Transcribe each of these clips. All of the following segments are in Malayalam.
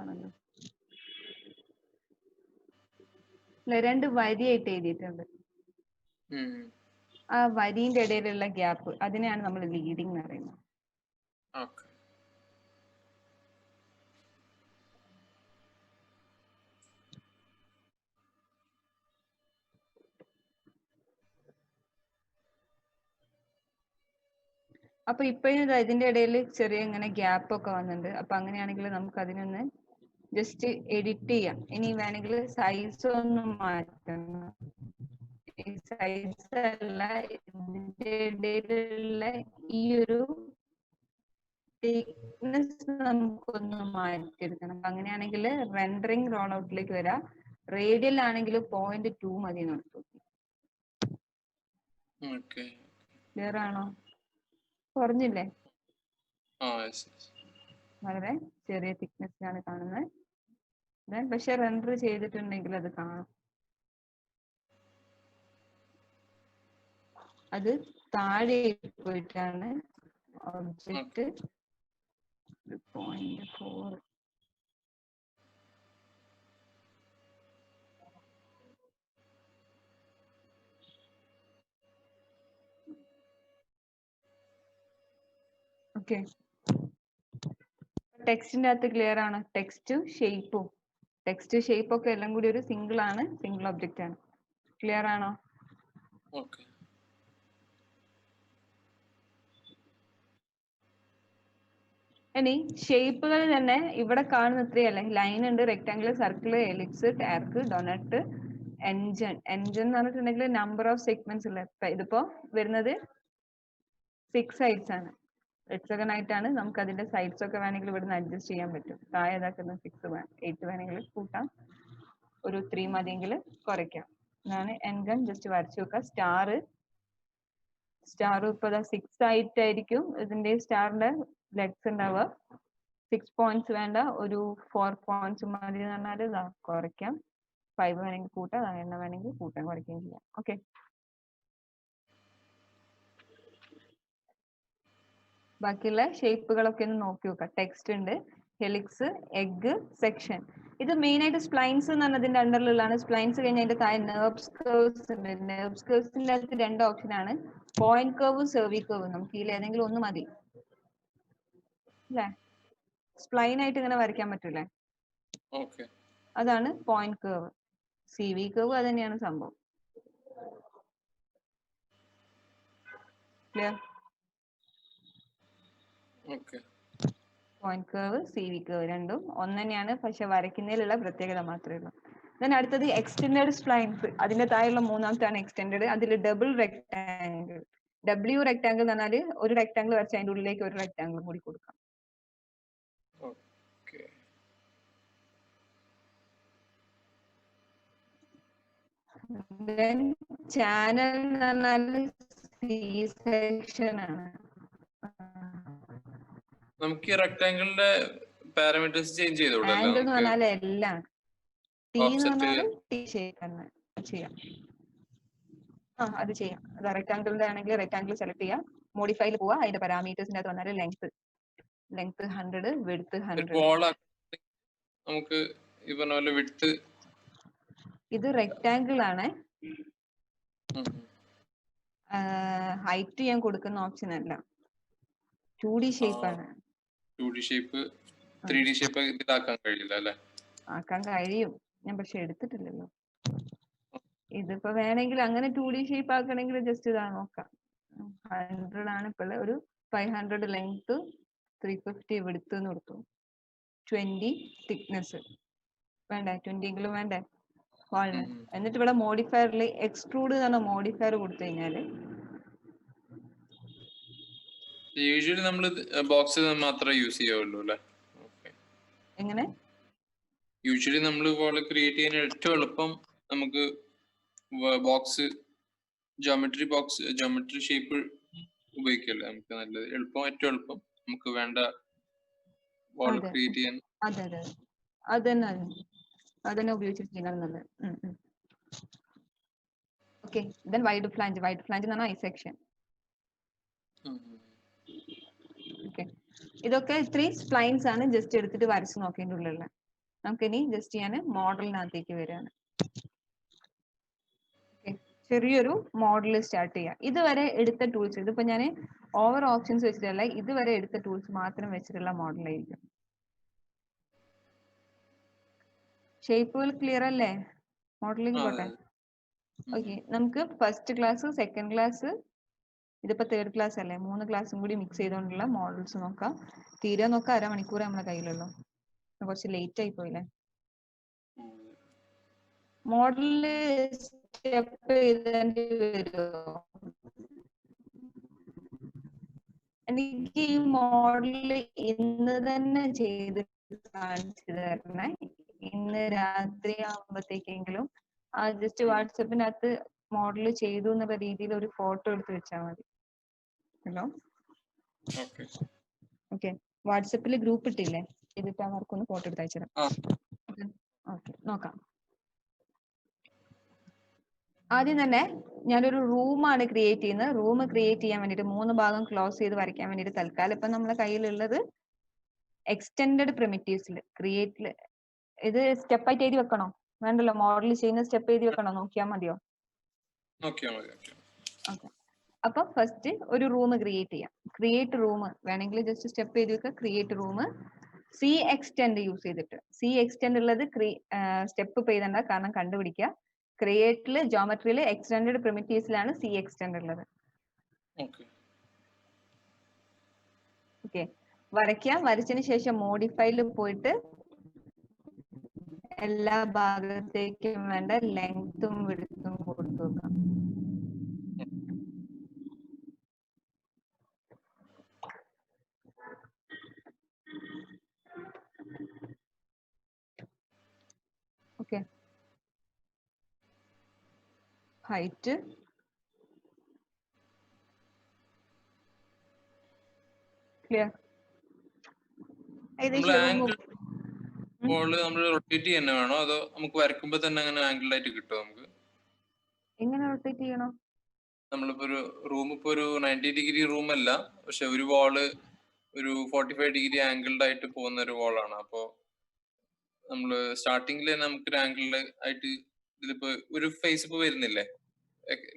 ആണല്ലോ. അല്ല, 2 വരിയായിട്ട് എഴുതിയിട്ടുണ്ട്. ആ വരിന്റെ ഇടയിലുള്ള ഗ്യാപ്പ് അതിനെയാണ് നമ്മൾ ലീഡിങ് എന്ന് പറയുന്നത്. അപ്പൊ ഇപ്പോഴും ഇതിന്റെ ഇടയിൽ ചെറിയ ഇങ്ങനെ ഗ്യാപ്പ് ഒക്കെ വന്നിട്ടുണ്ട്. അപ്പൊ അങ്ങനെയാണെങ്കിൽ നമുക്ക് അതിനൊന്ന് ജസ്റ്റ് എഡിറ്റ് ചെയ്യാം. ഇനി വേണമെങ്കിൽ സൈസ് ഒന്ന് മാറ്റണം. സൈസ് അല്ല, ഇതിന്റെ ഇടയിലുള്ള ഈ ഒരു തിക്നെസ് നമുക്കൊന്ന് മാറ്റിയെടുക്കണം. അങ്ങനെയാണെങ്കിൽ റെൻഡറിങ് റോൾ ഔട്ടിലേക്ക് വരാം. റേഡിയൽ ആണെങ്കിൽ 0.2 മതി നോക്കൂ. ക്ലിയർ ആണോ? കുറഞ്ഞില്ലേ? വളരെ ചെറിയ തിക്നെസ്സിലാണ് കാണുന്നത്. പക്ഷെ റെൻഡർ ചെയ്തിട്ടുണ്ടെങ്കിൽ അത് കാണും. അത് താഴെ പോയിട്ടാണ് ഒബ്ജക്റ്റ് 0.4. ഓക്കെ, ടെക്സ്റ്റിന്റെ അകത്ത് ക്ലിയർ ആണ്. ടെക്സ്റ്റും ഷേപ്പും ഒക്കെ എല്ലാം കൂടി ഒരു സിംഗിൾ ഒബ്ജക്റ്റ് ആണ്. ക്ലിയർ ആണോ? ഇനി ഷേപ്പുകൾ തന്നെ ഇവിടെ കാണുന്ന ഇത്രയല്ലേ. ലൈൻ ഉണ്ട്, റെക്ടാംഗിൾ, സർക്കിൾ, എലിപ്സ്, ടാർക്ക്, ഡൊണറ്റ്, എൻജൻ എന്ന് പറഞ്ഞിട്ടുണ്ടെങ്കിൽ നമ്പർ ഓഫ് സെഗ്മെന്റ്സ് ഉള്ള. ഇതിപ്പോ വരുന്നത് 6 സൈഡ്സ് ആണ്. ഹെക്സഗൺ ആയിട്ടാണ്. നമുക്ക് അതിന്റെ സൈഡ്സ് ഒക്കെ വേണമെങ്കിൽ ഇവിടുന്ന് അഡ്ജസ്റ്റ് ചെയ്യാൻ പറ്റും. താഴെ ഇതാക്കുന്ന 6 8 വേണമെങ്കിൽ കൂട്ടാം, ഒരു 3 മതിയെങ്കിൽ കുറയ്ക്കാം. ഞാൻ എൻഗൺ ജസ്റ്റ് വരച്ചു വെക്കാം. സ്റ്റാർ ഇപ്പൊ 6 ആയിട്ടായിരിക്കും ഇതിന്റെ സ്റ്റാറിന്റെ ലെഗ്സ് ഉണ്ടാവുക. 6 പോയിന്റ്സ് വേണ്ട, ഒരു 4 പോയിന്റ്സ് മതി എന്ന് പറഞ്ഞാൽ ഇതാ കുറയ്ക്കാം. 5 വേണമെങ്കിൽ കൂട്ടാം, എണ്ണം വേണമെങ്കിൽ കൂട്ടാൻ കുറയ്ക്കുകയും ചെയ്യാം. ഓക്കെ, ബാക്കിയുള്ള ഷേപ്പുകളൊക്കെ ഒന്ന് നോക്കി നോക്കാം. ടെക്സ്റ്റ് ഉണ്ട്, ഹെലിക്സ്, എഗ്, സെക്ഷൻ. ഇത് മെയിൻ ആയിട്ട് സ്പ്ലൈൻസ് എന്ന് പറഞ്ഞതിന്റെ അണ്ടറിലുള്ളതാണ്. സ്പ്ലൈൻസ് കഴിഞ്ഞ അതിന്റെ താഴെ നെർവ്സ് കർവ്സ് ഉണ്ട്. നെർവ്സ് കർവ്സിന്റെ അകത്ത് 2 ഓപ്ഷൻ ആണ്, പോയിന്റ് കർവും സെർവി കർവും. നമുക്ക് ഇതിൽ ഏതെങ്കിലും ഒന്ന് മതി അല്ലേ? സ്പ്ലൈൻ ആയിട്ട് ഇങ്ങനെ വരയ്ക്കാൻ പറ്റൂലേ? അതാണ് പോയിന്റ് കർവ്. CV കർവ് അത് തന്നെയാണ് സംഭവം. Clear? Point curve, CV curve രണ്ടും ഒന്ന് തന്നെയാണ്, പക്ഷെ വരയ്ക്കുന്നതിലുള്ള പ്രത്യേകത മാത്രമേ ഉള്ളൂ. ദെൻ അടുത്തത് എക്സ്റ്റെൻഡഡ് സ്പ്ലൈൻസ്. അതിന്റെ താഴെയുള്ള മൂന്നാമത്താണ് എക്സ്റ്റെൻഡഡ്. അതിൽ ഡബിൾ റെക്ടാംഗിൾ. W റെക്ടാംഗിൾ എന്ന് പറഞ്ഞാൽ ഒരു റെക്ടാംഗിൾ വരച്ച് അതിന്റെ ഉള്ളിലേക്ക് ഒരു റെക്ടാംഗിൾ കൂടി കൊടുക്കാം. ചാനൽ എന്ന് പറഞ്ഞാൽ C സെക്ഷൻ ആണ്. നമുക്ക് ഈ റെക്ടാംഗിളിന്റെ പാരാമീറ്റേഴ്സ് ചേഞ്ച് ചെയ്തോളൂ. ആംഗിൾ എന്ന് പറഞ്ഞാൽ എല്ലാം. T എന്ന് പറഞ്ഞാൽ T ഷേപ്പ് ആണ് ചെയ്യാം. അത് ചെയ്യാം. റെക്ടാംഗിളിന്റെ ആണെങ്കിൽ റെക്ടാംഗിൾ സെലക്ട് ചെയ്യാം, മോഡിഫൈയിൽ പോവാ. അതിന്റെ പാരാമീറ്റേഴ്സിന്റെ അകത്ത് വന്നാൽ ലെങ്ത് 100, വിഡ്ത്ത് 100. നമുക്ക് ഈ പറഞ്ഞ പോലെ വിഡ്ത്ത് ഇത് റെക്ടാംഗിൾ ആണ്. ഹൈറ്റ് ഞാൻ കൊടുക്കുന്ന ഓപ്ഷൻ അല്ല, 2D ഷേപ്പ് ആണ്. 2D ഷേപ്പ് 3D ഷേപ്പ് ഇതാക്കാൻ കഴിയില്ല അല്ലേ? ആക്കാൻ കഴിയും, ഞാൻ പക്ഷെ എടുത്തിട്ടില്ലല്ലോ. ഇതിപ്പോ വേണമെങ്കിൽ അങ്ങനെ 2D ഷേപ്പ് ആക്കണമെങ്കിൽ ജസ്റ്റ് ഇതാ നോക്കാം. 100 ആണ് ഇപ്പോൾ ഒരു 500 ലെങ്ത്, 350 വിഡ്ത്ത് എന്ന് കൊടുത്തു. 20 തിക്നെസ് വേണ്ടേ? 20 എങ്കിലും വേണ്ടേ വാളിന്? എന്നിട്ട് ഇവിടെ മോഡിഫയറിൽ എക്സ്ട്രൂഡ് എന്ന് പറഞ്ഞ മോഡിഫയർ കൊടുത്തു കഴിഞ്ഞാല് യൂഷ്വലി നമ്മൾ ബോക്സ് മാത്രമേ യൂസ് ചെയ്യാവുള്ളൂ അല്ലേ? എങ്ങനെ? യൂഷ്വലി നമ്മൾ വോൾ ക്രിയേറ്റ് ചെയ്യാൻ ഏറ്റവും എളുപ്പം നമുക്ക് ബോക്സ് ജോമെട്രി ഷേപ്പ് ഉപയോഗിക്കല്ലേ നമുക്ക് നല്ലത്? ഏറ്റവും എളുപ്പം നമുക്ക് വേണ്ട വോൾ ക്രിയേറ്റ് ചെയ്യാൻ. അതെ അതന്നെ ഉപയോഗിച്ചിട്ട് ചെയ്യാൻ നല്ലത്. ഓക്കെ, ദെൻ വൈഡ് ഫ്ലാഞ്ച് എന്ന് പറഞ്ഞാൽ ഐ സെക്ഷൻ. ഓക്കെ, ഇതൊക്കെ ഇത്രയും സ്പ്ലൈൻസ് ആണ് ജസ്റ്റ് എടുത്തിട്ട് വരച്ച് നോക്കേണ്ട ഉള്ളിലുള്ള. നമുക്കിനി ജസ്റ്റ് ഞാൻ മോഡലിനകത്തേക്ക് വരികയാണ്. ചെറിയൊരു മോഡൽ സ്റ്റാർട്ട് ചെയ്യാം. ഇതുവരെ എടുത്ത ടൂൾസ്, ഇതിപ്പോ ഞാൻ ഓവർ ഓപ്ഷൻസ് വെച്ചിട്ടല്ല, ഇതുവരെ എടുത്ത ടൂൾസ് മാത്രം വെച്ചിട്ടുള്ള മോഡലായിരിക്കും. ഷേപ്പുകൾ ക്ലിയർ അല്ലേ? മോഡലിംഗ് പോട്ടെ. ഓക്കെ, നമുക്ക് ഫസ്റ്റ് ക്ലാസ്, സെക്കൻഡ് ക്ലാസ്, ഇതിപ്പോ തേർഡ് ക്ലാസ് അല്ലേ, 3 ക്ലാസ്സും കൂടി മിക്സ് ചെയ്തുകൊണ്ടുള്ള മോഡൽസ് നോക്കാം. തീരെ നോക്കാം, അരമണിക്കൂർ നമ്മുടെ കയ്യിലുള്ളൂ. കുറച്ച് ലേറ്റ് ആയി പോയില്ലേ? മോഡലില് സ്റ്റെപ്പ് എഴുതേണ്ടി വരുമോ? എനിക്ക് ഈ മോഡല് ഇന്ന് തന്നെ ചെയ്ത് കാണിച്ചു തരണേ. ഇന്ന് രാത്രി ആകുമ്പോഴത്തേക്കെങ്കിലും ജസ്റ്റ് വാട്സപ്പിനകത്ത് മോഡൽ ചെയ്തു എന്നുള്ള രീതിയിൽ ഒരു ഫോട്ടോ എടുത്ത് വെച്ചാൽ മതി. ഹലോ, ഓക്കെ, വാട്സപ്പിൽ ഗ്രൂപ്പ് ഇട്ടില്ലേ, ഇതിട്ട് അവർക്കൊന്ന് ഫോട്ടോ എടുത്ത് അയച്ചു തരാം. ഓക്കെ, നോക്കാം. ആദ്യം തന്നെ ഞാനൊരു റൂമാണ് ക്രിയേറ്റ് ചെയ്യുന്നത്. റൂം ക്രിയേറ്റ് ചെയ്യാൻ വേണ്ടിയിട്ട് 3 ഭാഗം ക്ലോസ് ചെയ്ത് വരയ്ക്കാൻ വേണ്ടിയിട്ട് തൽക്കാലം ഇപ്പൊ നമ്മുടെ കയ്യിലുള്ളത് എക്സ്റ്റെൻഡഡ് പ്രിമിറ്റീവ്സിൽ ക്രിയേറ്റില്. ഇത് സ്റ്റെപ്പ് ആയിട്ട് എഴുതി വെക്കണോ? വേണ്ടല്ലോ, മോഡൽ ചെയ്യുന്ന സ്റ്റെപ്പ് എഴുതി വെക്കണോ? നോക്കിയാൽ മതിയോ? ഓക്കെ, അപ്പൊ ഫസ്റ്റ് ഒരു റൂം ക്രിയേറ്റ് ചെയ്യാം. ക്രിയേറ്റ് റൂം വേണമെങ്കിൽ ജസ്റ്റ് സ്റ്റെപ്പ് എഴുതി വെക്കുക. Create room C extend use ചെയ്തിട്ട്. സി എക്സ്റ്റെൻഡ് ഉള്ളത് സ്റ്റെപ്പ് ചെയ്തണ്ട, കാരണം കണ്ടുപിടിക്കുക. ക്രിയേറ്റില് ജോമെട്രിയില് എക്സ്റ്റെൻഡഡ് പ്രിമിറ്റീവ്സിലാണ് സി എക്സ്റ്റെൻഡ് ഉള്ളത്. ഓക്കെ, വരയ്ക്കാം. വരച്ചതിന് ശേഷം മോഡിഫൈയിൽ പോയിട്ട് എല്ലാ ഭാഗത്തേക്കും വേണ്ട ലെങ്ത്തും വിഡ്ത്തും കൊടുത്തു നോക്കാം. Okay, height clear. റൊട്ടേറ്റ് തന്നെ വേണോ, അതോ നമുക്ക് വരയ്ക്കുമ്പോ തന്നെ അങ്ങനെ ആംഗിൾ ആയിട്ട് കിട്ടുമോ? നമുക്ക് എങ്ങനെ റൊട്ടേറ്റ് ചെയ്യണോ? നമ്മളിപ്പോ ഒരു റൂം, ഇപ്പൊ ഒരു 90 ഡിഗ്രി റൂം അല്ല, പക്ഷെ ഒരു വാള് ഒരു 45 ഡിഗ്രി ആംഗിൾഡ് ആയിട്ട് പോകുന്ന ഒരു വാളാണ്. അപ്പോ നമ്മള് സ്റ്റാർട്ടിങ്ങിൽ തന്നെ നമുക്കൊരു ആംഗിൾ ആയിട്ട് ഇതിലിപ്പോ ഒരു ഫേസ് ഇപ്പൊ വരുന്നില്ലേ,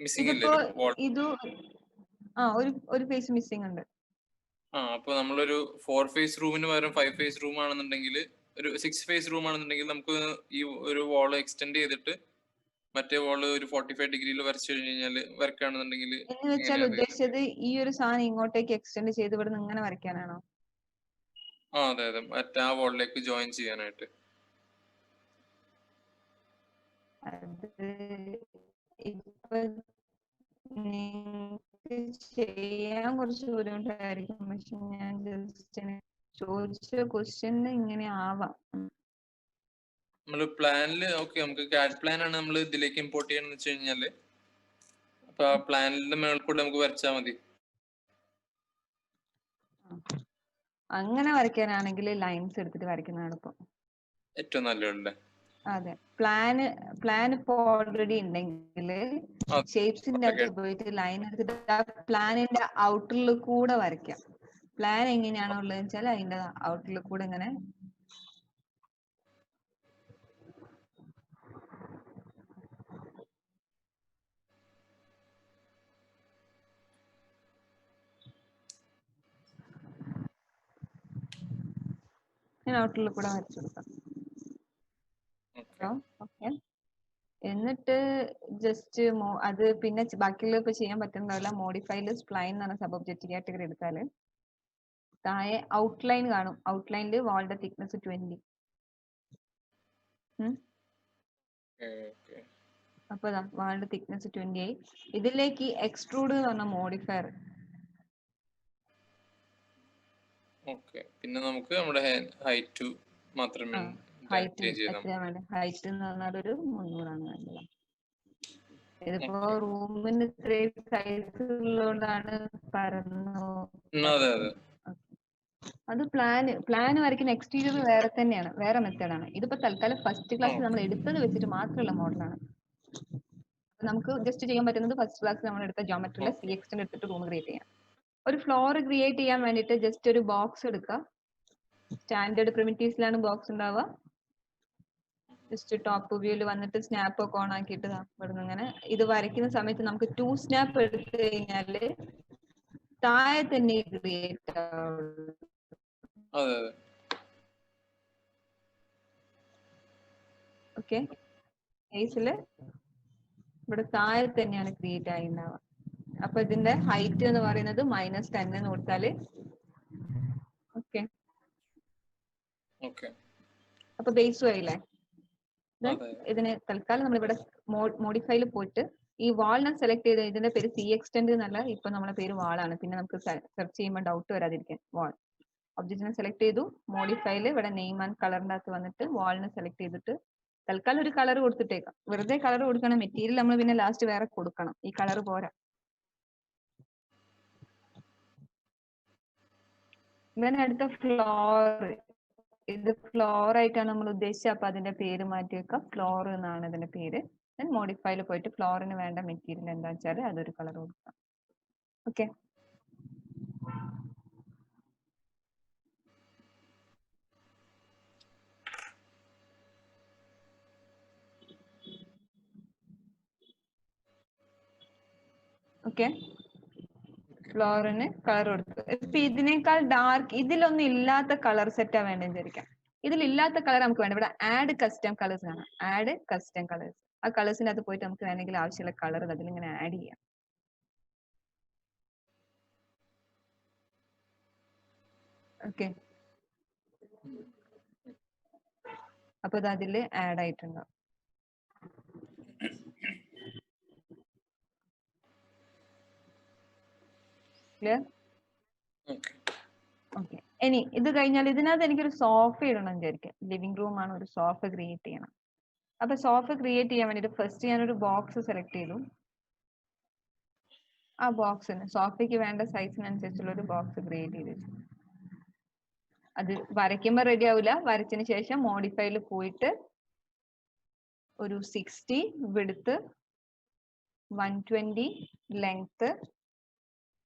മിസ്സിംഗ് ഇല്ലേ ഇത്? ഒരു ഫേസ് മിസ്സിംഗ് ഉണ്ട്. അപ്പൊ നമ്മളൊരു 4 ഫേസ് റൂമിന് പകരം 5 ഫേസ് റൂം ആണെന്നുണ്ടെങ്കിൽ, ഒരു 6 ഫേസ് റൂം ആണെന്നുണ്ടെങ്കിൽ നമുക്ക് ഈ ഒരു വാൾ എക്സ്റ്റെൻഡ് ചെയ്തിട്ട് മറ്റേ വാള് ഒരു 45 ഡിഗ്രിയിൽ വരച്ചു കഴിഞ്ഞാൽ വരക്കുകയാണെന്നുണ്ടെങ്കിൽ. എന്ന് വെച്ചാൽ ഉദ്ദേശിച്ചത് ഈ ഒരു സാധനം ഇങ്ങോട്ടേക്ക് എക്സ്റ്റെൻഡ് ചെയ്ത് ഇവിടെ ഇങ്ങനെ വരയ്ക്കാനാണോ? അതെ അതെ, മറ്റേ ആ വാളിലേക്ക് ജോയിൻ ചെയ്യാനായിട്ട്. ഇപ്പൊ ചെയ്യാൻ കുറച്ച് ബുദ്ധിമുട്ടായിരിക്കും, പക്ഷെ ഞാൻ ജസ്റ്റ് ചോദിച്ച ക്വസ്റ്റ്യന് ഇങ്ങനെ ആവാം. നമ്മള് പ്ലാനില് നമുക്ക് CAD പ്ലാൻ ആണ് നമ്മൾ ഇതിലേക്ക് ഇമ്പോർട്ട് ചെയ്യണമെന്ന് വെച്ച് കഴിഞ്ഞാല്, അപ്പൊ ആ പ്ലാനിന്റെ മേൽക്കൂടെ നമുക്ക് വരച്ചാൽ മതി. അങ്ങനെ വരയ്ക്കാനാണെങ്കിൽ ലൈൻസ് എടുത്തിട്ട് വരയ്ക്കുന്നതാണ് ഇപ്പൊ ഏറ്റവും നല്ലതല്ലേ? അതെ, പ്ലാൻ ഇപ്പൊ ഓൾറെഡി ഉണ്ടെങ്കിൽ ഷേപ്സിന്റെ അകത്ത് പോയിട്ട് ലൈൻ എടുത്തിട്ട് ആ പ്ലാനിന്റെ ഔട്ടറിൽ കൂടെ വരയ്ക്കാം. പ്ലാൻ എങ്ങനെയാണോ ഉള്ളത് വെച്ചാൽ അതിന്റെ ഔട്ടറിൽ കൂടെ ഇങ്ങനെ ഔട്ടറിൽ കൂടെ വരച്ചു കൊടുക്കാം. ഓക്കെ, എന്നിട്ട് ജസ്റ്റ് അത് പിന്നെ ബാക്കിയുള്ള ഇപ്പൊ ചെയ്യാൻ പറ്റുന്നതല്ല. മോഡിഫൈല് സ്പ്ലൈൻ എന്ന് പറഞ്ഞ സബ് ഒബ്ജക്റ്റ് കാറ്റഗറി എടുത്താല് താഴെ ഔട്ട്ലൈൻ കാണും. ഔട്ട്ലൈനിൽ വാളിന്റെ തിക്നെസ് 20. അപ്പൊ വാളിന്റെ തിക്നെസ് 20 ആയി. ഇതിലേക്ക് എക്സ്ട്രൂഡ് എന്ന് പറഞ്ഞ മോഡിഫയർ. പിന്നെ നമുക്ക് നമ്മുടെ ഹൈറ്റ് മാത്രമേ ഹൈറ്റ് എന്ന് പറഞ്ഞാൽ ഒരു 300 ആണ് വേണ്ടത്. ഇതിപ്പോ റൂമിന് ഇത്രയും സൈസ് ഉള്ളതുകൊണ്ടാണ് പറഞ്ഞു. അത് പ്ലാൻ വരയ്ക്കുന്ന എക്സ്റ്റീരിയർ വേറെ തന്നെയാണ്, വേറെ മെത്തേഡാണ്. ഇതിപ്പോ തൽക്കാലം ഫസ്റ്റ് ക്ലാസ് നമ്മൾ എടുത്തത് വെച്ചിട്ട് മാത്രമുള്ള മോഡലാണ്. നമുക്ക് ജസ്റ്റ് ചെയ്യാൻ പറ്റുന്നത് ഫസ്റ്റ് ക്ലാസ് നമ്മൾ എടുത്ത ജോമെട്രിയിലെ സി എക്സ്റ്റെൻഡ് എടുത്തിട്ട് റൂം ക്രിയേറ്റ് ചെയ്യാം. ഒരു ഫ്ലോർ ക്രിയേറ്റ് ചെയ്യാൻ വേണ്ടിയിട്ട് ജസ്റ്റ് ഒരു ബോക്സ് എടുക്കുക. സ്റ്റാൻഡേർഡ് പ്രിമിറ്റീവ്സിലാണ് ബോക്സ് ഉണ്ടാവുക. ജസ്റ്റ് ടോപ്പ് വ്യൂവിൽ വന്നിട്ട് സ്നാപ്പ് ഒക്കെ ഓൺ ആക്കിയിട്ട് ഇവിടുന്ന് ഇങ്ങനെ ഇത് വരയ്ക്കുന്ന സമയത്ത് നമുക്ക് 2 സ്നാപ്പ് എടുത്തു കഴിഞ്ഞാല് താഴെ തന്നെ ക്രിയേറ്റ് ആവുള്ളൂ. ഓക്കെ, കേസില് ഇവിടെ താഴെ തന്നെയാണ് ക്രിയേറ്റ് ആയി ഉണ്ടാവുക. അപ്പൊ ഇതിന്റെ ഹൈറ്റ് എന്ന് പറയുന്നത് -10 എന്ന് കൊടുത്താല് ഓക്കെ. അപ്പൊ ബേസ് ആയില്ലേ. ഇതിന് തൽക്കാലം നമ്മളിവിടെ മോഡിഫൈയിൽ പോയിട്ട് ഈ വാളിനെ സെലക്ട് ചെയ്ത് ഇതിന്റെ പേര് സി എക്സ്റ്റെൻഡ് എന്നല്ല, ഇപ്പൊ നമ്മളെ പേര് വാളാണ്. പിന്നെ നമുക്ക് സെർച്ച് ചെയ്യുമ്പോൾ ഡൗട്ട് വരാതിരിക്കാൻ വാൾ ഒബ്ജക്റ്റിനെ സെലക്ട് ചെയ്തു. മോഡിഫൈയിൽ ഇവിടെ നെയിം ആൻഡ് കളറിന്റെ അകത്ത് വന്നിട്ട് വാളിനെ സെലക്ട് ചെയ്തിട്ട് തൽക്കാലം ഒരു കളർ കൊടുത്തിട്ടേക്കാം. വെറുതെ കളർ കൊടുക്കണം, മെറ്റീരിയൽ നമ്മൾ പിന്നെ ലാസ്റ്റ് വേറെ കൊടുക്കണം. ഈ കളർ പോരാ. പിന്നെ അടുത്ത ഫ്ലോർ, ഇത് ഫ്ലോർ ആയിട്ടാണ് നമ്മൾ ഉദ്ദേശിച്ചത്. അപ്പൊ അതിന്റെ പേര് മാറ്റി വെക്കാം, ഫ്ലോർ എന്നാണ് ഇതിന്റെ പേര്. ദെൻ മോഡിഫൈയിൽ പോയിട്ട് ഫ്ലോറിന് വേണ്ട മെറ്റീരിയൽ എന്താ വെച്ചാൽ അതൊരു കളർ കൊടുക്കാം. Okay, okay. ഫ്ലോറിന് കളർ കൊടുത്തു. ഇപ്പൊ ഇതിനേക്കാൾ ഡാർക്ക് ഇതിലൊന്നും ഇല്ലാത്ത കളർ സെറ്റാ വേണ്ടത് വിചാരിക്കാം. ഇതിലില്ലാത്ത കളർ നമുക്ക് വേണ്ട. ഇവിടെ ആഡ് കസ്റ്റം കളേഴ്സ് ആണ്. ആഡ് കസ്റ്റം കളേഴ്സ്, ആ കളേഴ്സിന്റെ അകത്ത് പോയിട്ട് നമുക്ക് വേണമെങ്കിൽ ആവശ്യമുള്ള കളർ അതിലിങ്ങനെ ആഡ് ചെയ്യാം. ഓക്കെ, അപ്പൊ ഇത് അതില് ആഡ് ആയിട്ടുണ്ടാവും. ക്ലിയർ? ഓക്കെ. ഇനി ഇത് കഴിഞ്ഞാൽ ഇതിനകത്ത് എനിക്കൊരു സോഫ ഇടണം വിചാരിക്കാം. ലിവിംഗ് റൂം ആണ്, ഒരു സോഫ ക്രിയേറ്റ് ചെയ്യണം. അപ്പൊ സോഫ ക്രിയേറ്റ് ചെയ്യാൻ വേണ്ടിട്ട് ഫസ്റ്റ് ഞാനൊരു ബോക്സ് സെലക്ട് ചെയ്തു. ആ ബോക്സിന് സോഫയ്ക്ക് വേണ്ട സൈസിനനുസരിച്ചുള്ള ഒരു ബോക്സ് ക്രിയേറ്റ് ചെയ്തു. അത് വരയ്ക്കുമ്പോൾ റെഡി ആവില്ല. വരച്ചതിന് ശേഷം മോഡിഫൈയിൽ പോയിട്ട് ഒരു 60 വിഡ്ത്ത്, 120 ലെങ്ത്,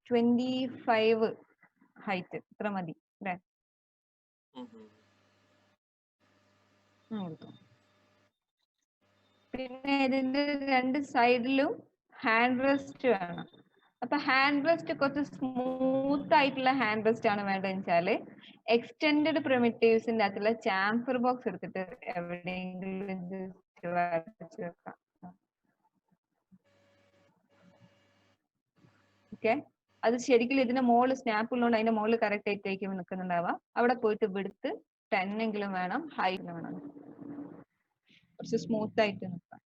25 ഹൈറ്റ്, ഇത്ര മതി അല്ലേ? പിന്നെ ഇതിന്റെ രണ്ട് സൈഡിലും ഹാൻഡ് റെസ്റ്റ് വേണം. അപ്പൊ ഹാൻഡ് റെസ്റ്റ് കുറച്ച് സ്മൂത്ത് ആയിട്ടുള്ള ഹാൻഡ് റെസ്റ്റ് ആണ് വേണ്ടതെന്ന് വെച്ചാല് എക്സ്റ്റെൻഡഡ് പ്രിമിറ്റീവ്സിന്റെ അകത്തുള്ള ചാംഫർ ബോക്സ് എടുത്തിട്ട് എവിടെയെങ്കിലും വരച്ച് വെക്കാം. ഓക്കെ, അത് ശരിക്കും ഇതിന്റെ മുകളിൽ സ്നാപ്പ് ഉള്ളതുകൊണ്ട് അതിന്റെ മുകളിൽ കറക്റ്റ് ആയിട്ടേക്കും നിൽക്കുന്നുണ്ടാവുക. അവിടെ പോയിട്ട് വിടുത്ത് 10 എങ്കിലും വേണം, ഹൈറ്റ് വേണം, കുറച്ച് സ്മൂത്ത് ആയിട്ട് നിൽക്കാം.